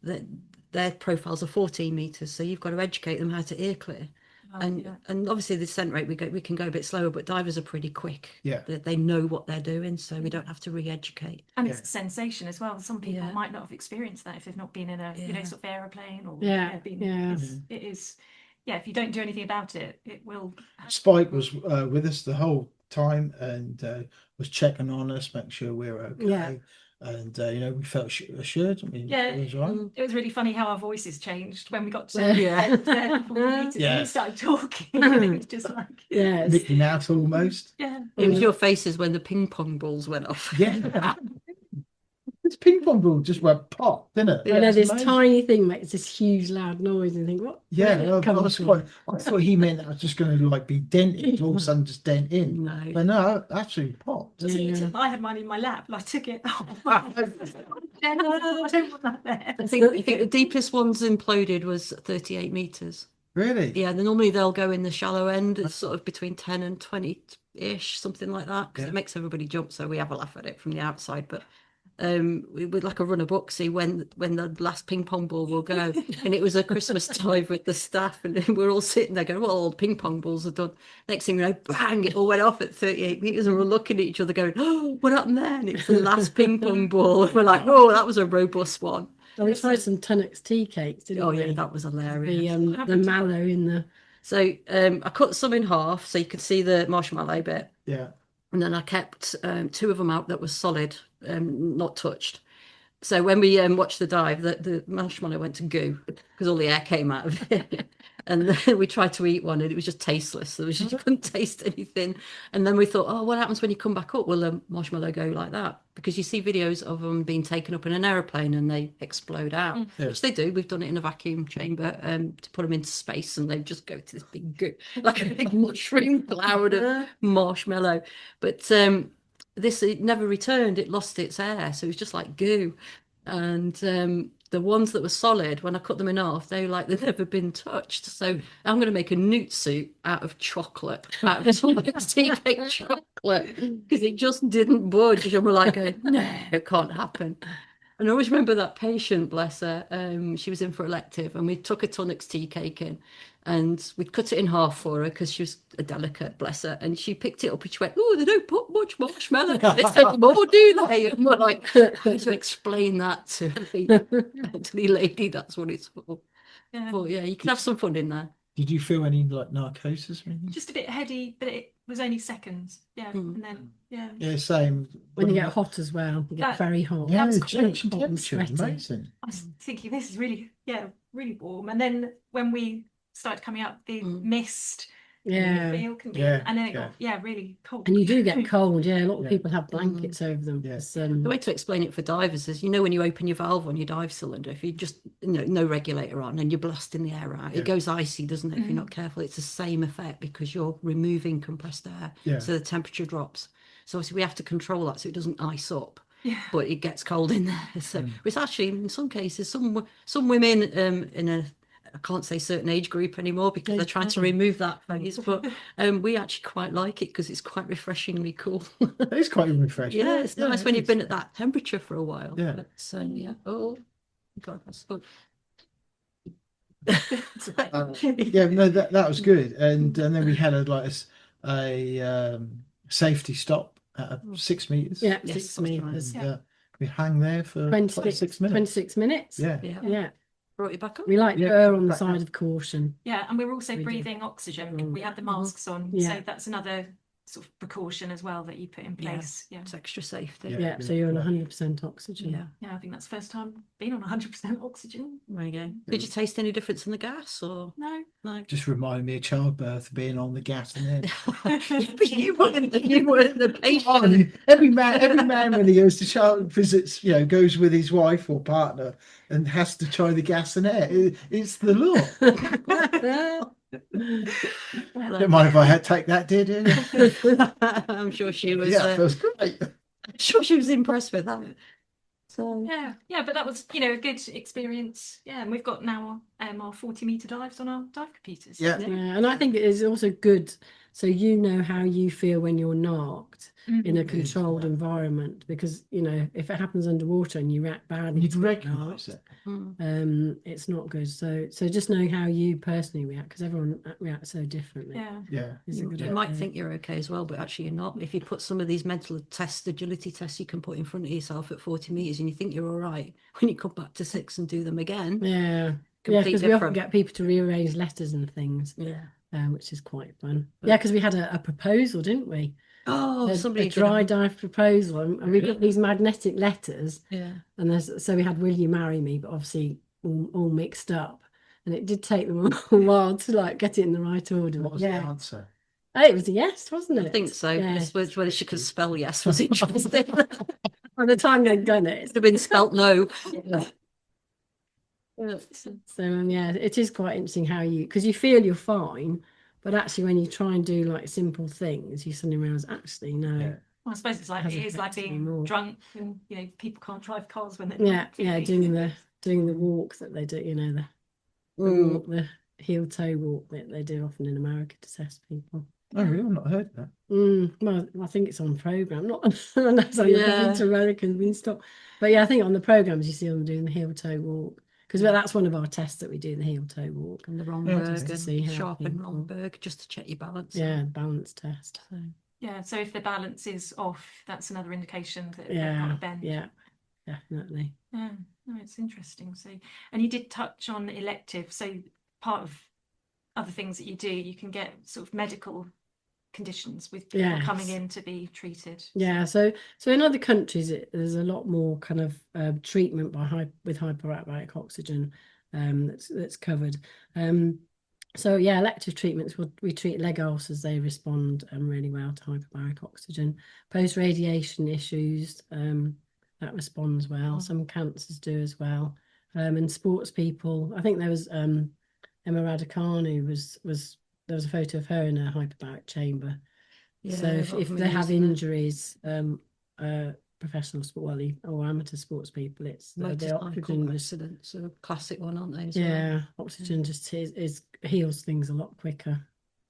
their profiles are 14 meters. So you've got to educate them how to air clear. And obviously the descent rate we can go a bit slower, but divers are pretty quick. They know what they're doing, so we don't have to re-educate. And it's a sensation as well. Some people might not have experienced that if they've not been in a sort of aeroplane or it is. If you don't do anything about it, it will. Spike was with us the whole time and was checking on us, making sure we're okay. And we felt assured. It was right. It was really funny how our voices changed when we got to we started talking. It was just like nicking out almost. It was your faces when the ping pong balls went off. This ping pong ball just went pop, didn't it? I know this tiny thing makes this huge loud noise and think, what? I thought he meant that I was just going to be dented, all of a sudden just dent in. No. But no, actually popped. I had mine in my lap and I took it off. I don't want that there. I think the deepest ones imploded was 38 meters. Really? Yeah, normally they'll go in the shallow end. It's sort of between 10 and 20-ish, something like that, because it makes everybody jump, so we have a laugh at it from the outside. But we would like a run of Bucksy when the last ping pong ball will go. And it was a Christmas dive with the staff, and we're all sitting there going, well, all the ping pong balls are done. Next thing you know, bang, it all went off at 38 meters, and we're looking at each other going, oh, what happened there? And it's the last ping pong ball. And we're like, oh, that was a robust one. Well, we tried some Tunnocks tea cakes, didn't we? Oh yeah, that was hilarious. The mallow in the. So I cut some in half so you could see the marshmallow bit. Yeah. And then I kept 2 of them out that was solid, not touched. So when we watched the dive, the marshmallow went to goo because all the air came out of it. And then we tried to eat one and it was just tasteless. You couldn't taste anything. And then we thought, oh, what happens when you come back up? Will the marshmallow go like that? Because you see videos of them being taken up in an aeroplane and they explode out, which they do. We've done it in a vacuum chamber to put them into space and they just go to this big goo, like a big mushroom cloud of marshmallow. But this, it never returned. It lost its air. So it was just like goo. And the ones that were solid, when I cut them in half, they were like they've never been touched. So I'm going to make a newt suit out of chocolate, out of tea cake chocolate, because it just didn't budge. And we're like, no, it can't happen. And I always remember that patient, bless her. She was in for elective, and we took a tonics tea cake in, and we cut it in half for her because she was a delicate, bless her. And she picked it up and she went, "Oh, they don't put much marshmallow in this anymore, do they?" And we're like, trying to explain that to the lady. That's what it's for. Yeah. But yeah, you can have some fun in there. Did you feel any like narcosis or anything? Just a bit heady, but it was only seconds. Yeah, and then Yeah, same. When you get hot as well, you get very hot. Yeah, was the change in hot and temperature, sweaty. amazing. I was thinking this is really warm. And then when we started coming up, the mist, Yeah. feel can be, Yeah, and then it got really cold. And you do get cold, yeah. A lot of Yeah. people have blankets over them. Yeah. The way to explain it for divers is, when you open your valve on your dive cylinder, if you just, no regulator on and you're blasting the air out, it goes icy, doesn't it? If you're not careful, it's the same effect because you're removing compressed air. So the temperature drops. So obviously we have to control that so it doesn't ice up. Yeah. But it gets cold in there. So it's actually, in some cases, some women in a, I can't say certain age group anymore because they're trying to remove that phase, but we actually quite like it because it's quite refreshingly cool. It's quite refreshing. Yeah, it's nice when you've been at that temperature for a while. Yeah. But, oh God, that's good. No, that was good. And then we had a safety stop at 6 meters. Yeah, Yes, 6 that's right. meters. We hung there for 26 minutes. 26 minutes. Yeah. Yeah. Brought you back up. We like err on the side of caution. Yeah, and we were also We do. breathing oxygen. We had the masks on, Yeah. so that's another sort of precaution as well that you put in place. Yeah, It's extra safety. Yeah. So you're on 100% oxygen. Yeah. I think that's the first time being on 100% oxygen. There you go. Did you taste any difference in the gas or No. no? Just reminded me of childbirth, being on the gas and then But you weren't the patient. every man when he goes to child visits, goes with his wife or partner and has to try the gas and air. It's the law. Don't mind if I had take that, did you? I'm sure she was. Yeah, feels great. I'm sure she was impressed with that. So Yeah, but that was a good experience. Yeah, and we've got now our 40-meter dives on our dive computers. Yeah. And I think it is also good so you know how you feel when you're narked in a controlled environment, because if it happens underwater and you react badly, You'd recognise it. it's not good. So just knowing how you personally react, because everyone reacts so differently. Yeah. Is a good you might idea. think you're okay as well, but actually you're not. If you put some of these mental tests, agility tests you can put in front of yourself at 40 meters and you think you're all right, when you come back to 6 and do them again, Yeah, completely because we often different. get people to rearrange letters and things, Yeah. which is quite fun. Yeah, because we had a proposal, didn't we? Oh, somebody a dry dive proposal, and we got these magnetic letters. Yeah. And so we had "Will you marry me?" but obviously all mixed up, and it did take them a while to get it in the right order. What was the answer? Oh, it was a yes, wasn't it? I think so. Yeah. This was whether she could spell yes was interesting. By the time they'd done it. It would have been spelt no. So it is quite interesting how because you feel you're fine, but actually when you try and do simple things, you suddenly realise actually no. Yeah. Well, I suppose it is like being drunk, and people can't drive cars when they're drunk. Doing the walk that they do, the heel toe walk that they do often in America to test people. Oh, really? I've not heard that. Well, I think it's on program, not unless I'm looking to Americans being stopped. But I think on the programs you see them doing the heel toe walk, because that's one of our tests that we do, the heel toe walk And the Romberg to see how sharp and people- Romberg, just to check your balance. Yeah, balance test. So, Yeah, so if the balance is off, that's another indication that they've got yeah, a bend. yeah, definitely. Yeah, no, it's interesting. So, and you did touch on elective. So part of other things that you do, you can get sort of medical conditions with people coming in to be treated. Yeah, so in other countries, there's a lot more kind of treatment with hyperbaric oxygen that's covered. So elective treatments, we treat leg ulcers, they respond really well to hyperbaric oxygen. Post-radiation issues, that responds well. Some cancers do as well. And sports people, I think there was Emma Raducanu there was a photo of her in a hyperbaric chamber. Yeah, so if they have injuries, professional sport or amateur sports people, it's the oxygen accidents are a classic one, aren't they? Oxygen just heals things a lot quicker.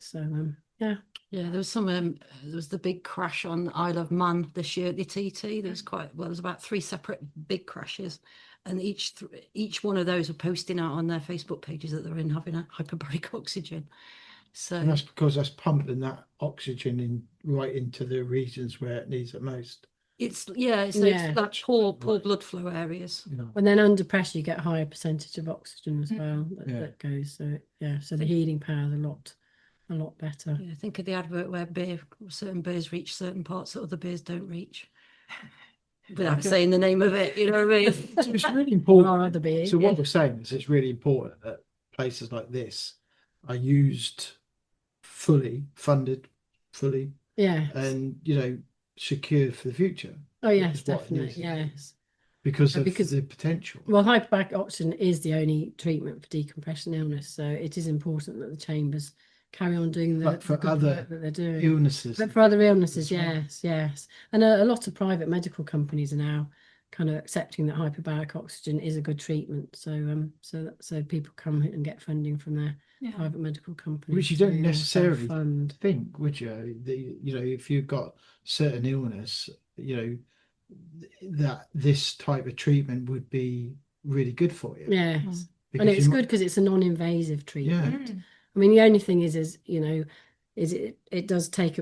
So Yeah, there was there was the big crash on Isle of Man this year at the TT. There was there's about 3 separate big crashes, and each one of those were posting out on their Facebook pages that they're having a hyperbaric oxygen. So and that's because that's pumping that oxygen right into the regions where it needs it most. it's like poor blood flow areas. And then under pressure, you get a higher percentage of oxygen as well that goes. So the healing power is a lot better. Yeah, think of the advert where certain beers reach certain parts that other beers don't reach. Without saying the name of it, you know what I mean? It's really important. Beers, so what we're saying is it's really important that places like this are used funded fully, and secured for the future. Oh yes, definitely, yes. Because of the potential. Well, hyperbaric oxygen is the only treatment for decompression illness, so it is important that the chambers carry on doing the for good other work that they're doing. Illnesses. But for other illnesses, yes. And a lot of private medical companies are now kind of accepting that hyperbaric oxygen is a good treatment. So people come and get funding from their private medical companies. Which you don't necessarily think, would you? If you've got certain illness, that this type of treatment would be really good for you. Yes. And it's good because it's a non-invasive treatment. I mean, the only thing is it does take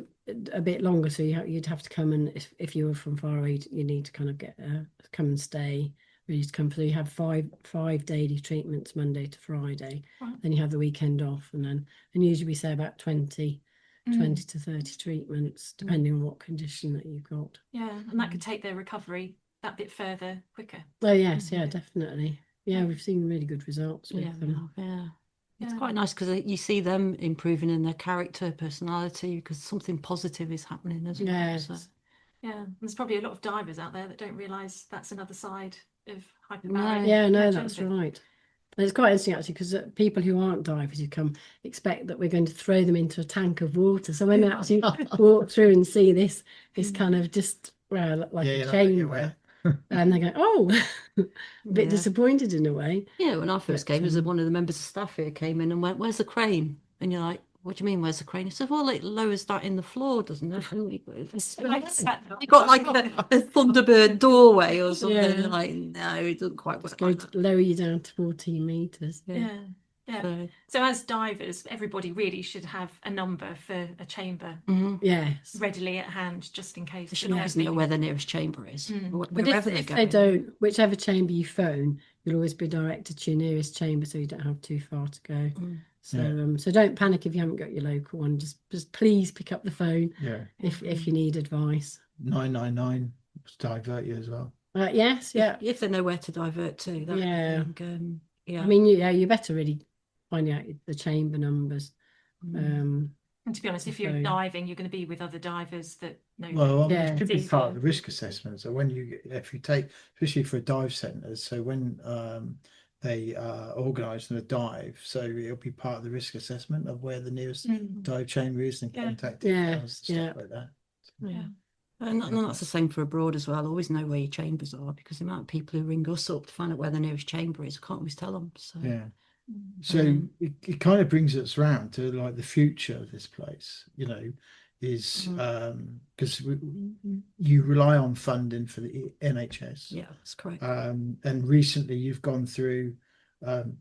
a bit longer. So you'd have to come, and if you were from far away, you need to kind of come and stay. Really to come through. You have five daily treatments, Monday to Friday. Right. Then you have the weekend off, and usually we say about 20 to 30 treatments, depending on what condition that you've got. Yeah, and that could take their recovery that bit further quicker. Oh yes, definitely. Yeah, we've seen really good results with them. Yeah. It's quite nice because you see them improving in their character, personality, because something positive is happening as well. Yes. So. Yeah, there's probably a lot of divers out there that don't realise that's another side of hyperbaric. That's right. And it's quite interesting actually, because people who aren't divers who come expect that we're going to throw them into a tank of water. So when they actually walk through and see this kind of just like a chamber, and they go, oh, a bit disappointed in a way. Yeah, when I first came, one of the members of staff here came in and went, "Where's the crane?" And you're like, "What do you mean, where's the crane?" He said, "Well, it lowers that in the floor, doesn't it?" You got like a Thunderbird doorway or something. Yeah. Like, no, it doesn't quite work. It's going to lower you down to 14 meters. Yeah. So as divers, everybody really should have a number for a chamber. Yes. Readily at hand, just in case. They should always know where the nearest chamber is. But if they don't, whichever chamber you phone, you'll always be directed to your nearest chamber, so you don't have too far to go. So don't panic if you haven't got your local one. Just please pick up the phone. If you need advice. 999 to divert you as well. Yes. If they know where to divert to. I mean, you better really find out the chamber numbers. And to be honest, if you're diving, you're going to be with other divers that know. Well, it should be part of the risk assessment. So if you take, especially for dive centres, so when they organise a dive, so it'll be part of the risk assessment of where the nearest dive chamber is and contact stuff like that. And that's the same for abroad as well. Always know where your chambers are, because the amount of people who ring us up to find out where the nearest chamber is, I can't always tell them. So it kind of brings us round to like the future of this place, is because you rely on funding for the NHS. Yeah, that's correct. And recently you've gone through,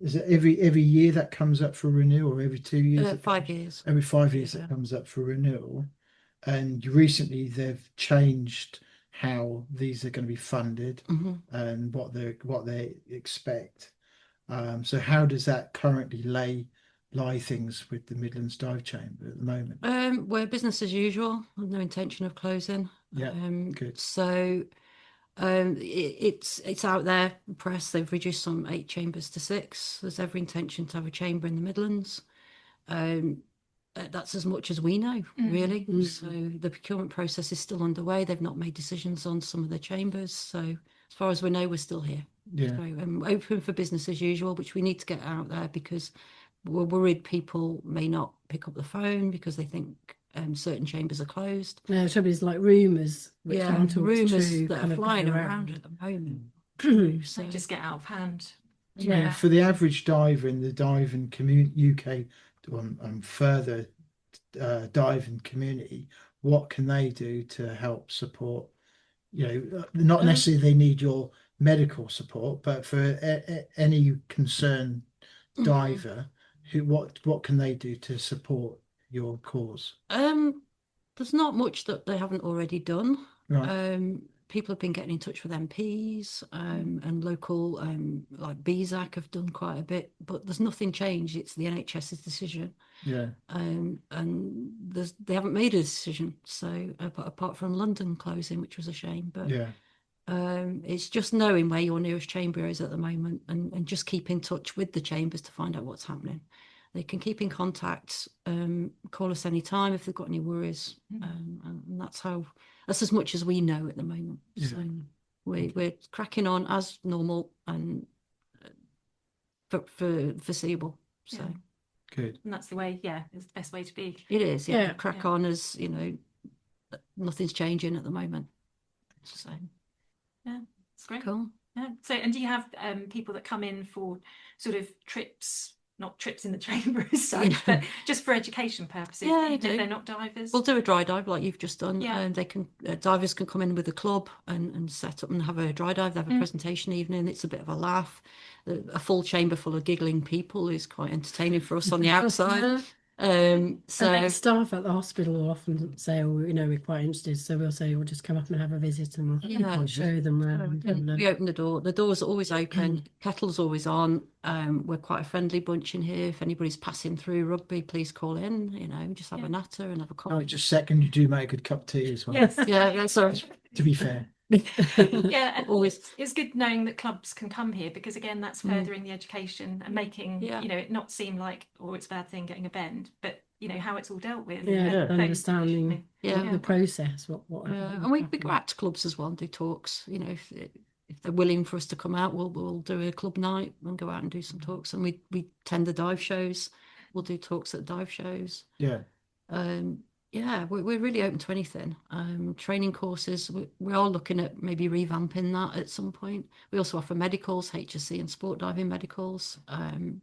is it every year that comes up for renewal, or every 2 years? 5 years. Every 5 years that comes up for renewal. And recently they've changed how these are going to be funded and what they expect. So how does that currently lie things with the Midlands Dive Chamber at the moment? We're business as usual, with no intention of closing. Yeah, good. So it's out there, press. They've reduced some 8 chambers to 6. There's every intention to have a chamber in the Midlands. That's as much as we know, really. So the procurement process is still underway. They've not made decisions on some of the chambers. So as far as we know, we're still here. So open for business as usual, which we need to get out there, because we're worried people may not pick up the phone because they think certain chambers are closed. No, the trouble is like rumours. Rumours that are flying around at the moment. So just get out of hand. For the average diver in the diving community, UK and further diving community, what can they do to help support? Not necessarily they need your medical support, but for any concerned diver, what can they do to support your cause? There's not much that they haven't already done. Right. People have been getting in touch with MPs and local, like BZAC have done quite a bit, but there's nothing changed. It's the NHS's decision. Yeah. And they haven't made a decision. So apart from London closing, which was a shame, but yeah. It's just knowing where your nearest chamber is at the moment and just keep in touch with the chambers to find out what's happening. They can keep in contact, call us anytime if they've got any worries. And that's as much as we know at the moment. Yeah. So we're cracking on as normal and for foreseeable. So good. And that's the way, it's the best way to be. it is, crack on as, nothing's changing at the moment. So It's great. cool. Yeah. So, and do you have people that come in for sort of trips? Not trips in the chamber as such, but just for education purposes. Yeah, even if they're not divers. We'll do a dry dive like you've just done. Yeah. And they can divers can come in with a club and set up and have a dry dive. They have a presentation evening. It's a bit of a laugh. A full chamber full of giggling people is quite entertaining for us on the outside. So And then staff at the hospital will often say, "Oh, we're quite interested." So we'll say, "We'll just come up and have a visit, and we'll show them around." we open the door. The door's always open. Kettle's always on. We're quite a friendly bunch in here. If anybody's passing through rugby, please call in. Just have a natter and have a coffee. Just second, you do make a good cup of tea as well. Yes. Yeah, sorry. To be fair. And Always. it's good knowing that clubs can come here because again that's furthering the education and making it not seem like it's a bad thing getting a bend, but how it's all dealt with. Understanding the process. What and we go out to clubs as well and do talks. If they're willing for us to come out, we'll do a club night and go out and do some talks. And we tend the dive shows. We'll do talks at dive shows. We're really open to anything. Training courses, we are looking at maybe revamping that at some point. We also offer medicals, HSC and sport diving medicals. I think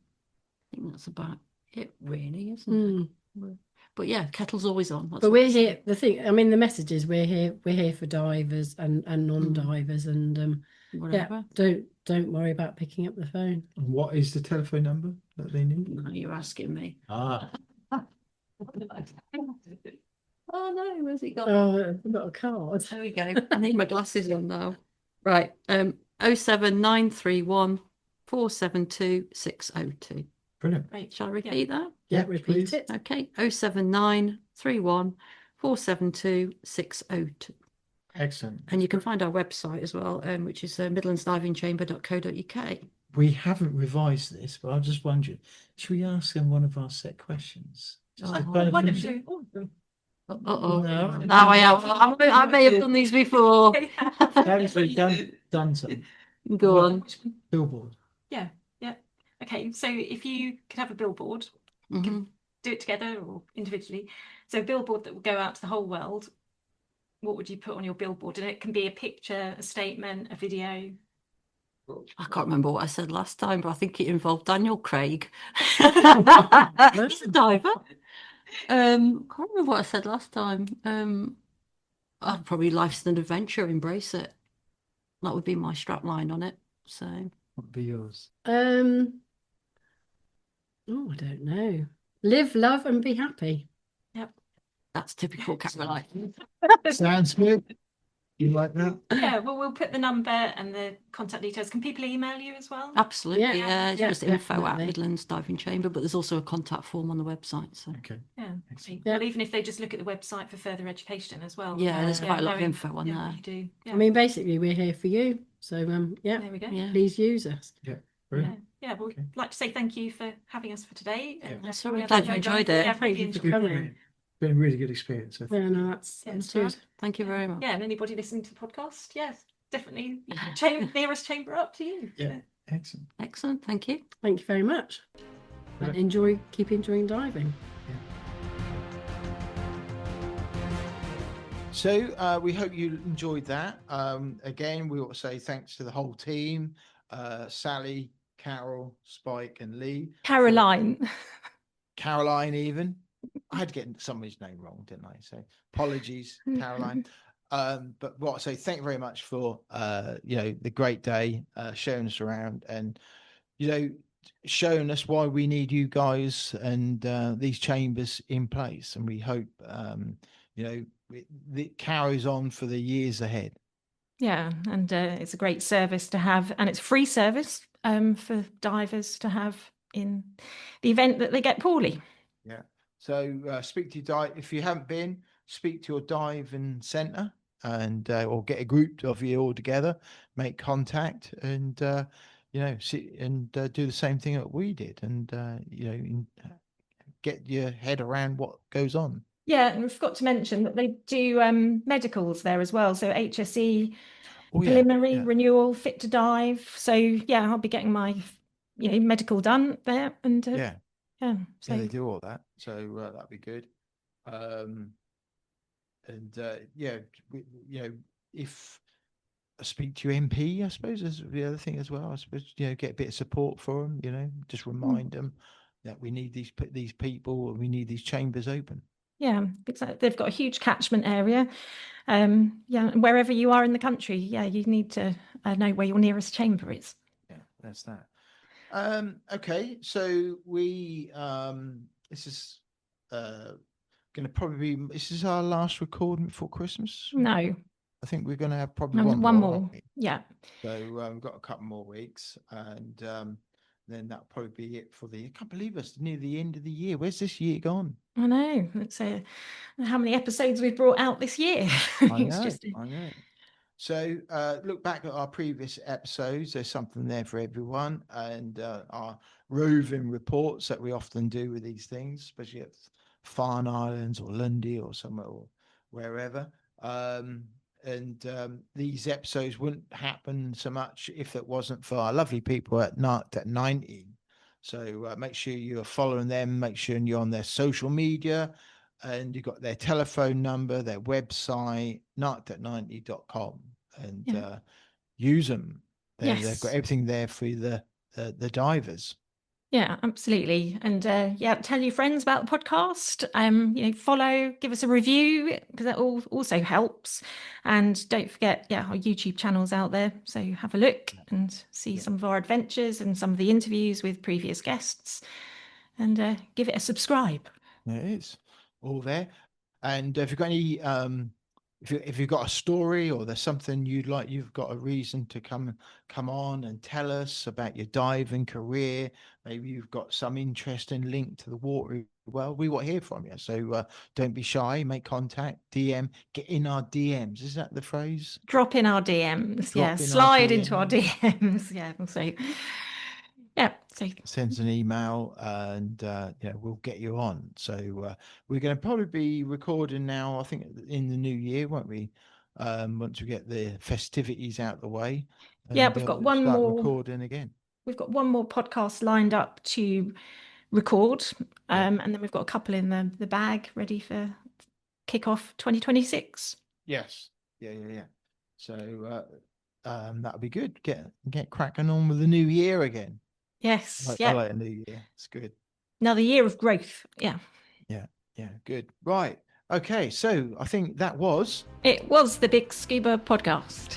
that's about it really, isn't it? But Kettle's always on. But we're here. The thing, the message is we're here for divers and non-divers, and whatever. Don't worry about picking up the phone. And what is the telephone number that they need? No, you're asking me. Oh no, where's it gone? Oh, I've got a card. There we go. I need my glasses on now. Right. 07931 472 602. Brilliant. Right. Shall I repeat that? Yeah, repeat please. it. Okay. 07931 472 602. Excellent. And you can find our website as well, which is midlandsdivingchamber.co.uk. We haven't revised this, but I'm just wondering, should we ask them one of our set questions? Just to kind of Why don't finish it? you? No. Now I have. I may have done these before. Have we done some Go on. billboard? Yeah. Okay, so if you could have a billboard, Mhm. do it together or individually. So a billboard that will go out to the whole world. What would you put on your billboard? And it can be a picture, a statement, a video. I can't remember what I said last time, but I think it involved Daniel Craig. He's a diver. Can't remember what I said last time. Probably life's an adventure, embrace it. That would be my strap line on it. So What would be yours? I don't know. Live, love, and be happy. that's typical Caroline. Sounds good. You like that? Yeah, well, we'll put the number and the contact details. Can people email you as well? Absolutely, Yeah, it's yeah, just info at definitely. Midlands Diving Chamber, but there's also a contact form on the website. So Okay. Yeah. Excellent. Well, even if they just look at the website for further education as well. yeah, there's quite a lot of knowing, info on what there. you do. Yeah. Basically, we're here for you. So, There we go. Yeah, please use us. Brilliant. Yeah, well, Okay. we'd like to say thank you for having us for today. Yeah. And, That's all right. yeah, Glad you enjoyed it. Yeah, Thank really you for enjoyed it. coming. Been a really good experience. I think. Yeah, no, that's Yeah, good. right. thank you very much. Yeah, and anybody listening to the podcast, yes, definitely nearest chamber up to you. Yeah. Excellent. Excellent, thank you. Thank you very much. And keep enjoying diving. So we hope you enjoyed that. Again, we want to say thanks to the whole team, Sally, Carol, Spike and Lee. Caroline. Caroline even. I had to get somebody's name wrong, didn't I? So apologies, Caroline. But what I say, thank you very much for the great day, showing us around, and showing us why we need you guys and these chambers in place. And we hope it carries on for the years ahead. Yeah, and it's a great service to have, and it's free service for divers to have in the event that they get poorly. Yeah. So speak to your dive. If you haven't been, speak to your diving centre and or get a group of you all together, make contact, and see and do the same thing that we did, and get your head around what goes on. Yeah, and we forgot to mention that they do medicals there as well. So HSE, preliminary renewal, fit to dive. So yeah, I'll be getting my medical done there, and so they do all that. So that'd be good. If I speak to your MP, I suppose is the other thing as well. I suppose get a bit of support for them. Just remind them that we need these people, we need these chambers open. Yeah, exactly. They've got a huge catchment area. And wherever you are in the country, you need to know where your nearest chamber is. Yeah, that's that. Okay, so we this is going to probably be, this is our last recording before Christmas. No, I think we're going to have probably one more. Yeah. So we've got a couple more weeks, and then that'll probably be it for I can't believe it's near the end of the year. Where's this year gone? I know. Let's say how many episodes we've brought out this year. I know. So look back at our previous episodes. There's something there for everyone, and our roving reports that we often do with these things, especially at Farne Islands or Lundy or somewhere or wherever. These episodes wouldn't happen so much if it wasn't for our lovely people at Narked at 90. So make sure you are following them. Make sure you're on their social media, and you've got their telephone number, their website, narked90.com, and use them. They've got everything there for the divers. Yeah, absolutely. And tell your friends about the podcast. Follow, give us a review, because that also helps. And don't forget, our YouTube channel's out there. So have a look and see some of our adventures and some of the interviews with previous guests, and give it a subscribe. It is all there. And if you've got any if you've got a story, or there's something you've got a reason to come on and tell us about your diving career, maybe you've got some interesting link to the water, well, we want to hear from you. So don't be shy, make contact, DM, get in our DMs. Is that the phrase? Drop in our DMs. Slide into our DMs. So sends an email, and we'll get you on. So we're going to probably be recording now, I think, in the new year, won't we? Once we get the festivities out the way. And, we've got one more recording again. We've got one more podcast lined up to record, and then we've got a couple in the bag ready for kick-off 2026. Yes. Yeah. So that'll be good. Get cracking on with the new year again. Yes. I like a new year. It's good. Another year of growth. Yeah. Good. Right. Okay. So I think it was the BiG Scuba Podcast.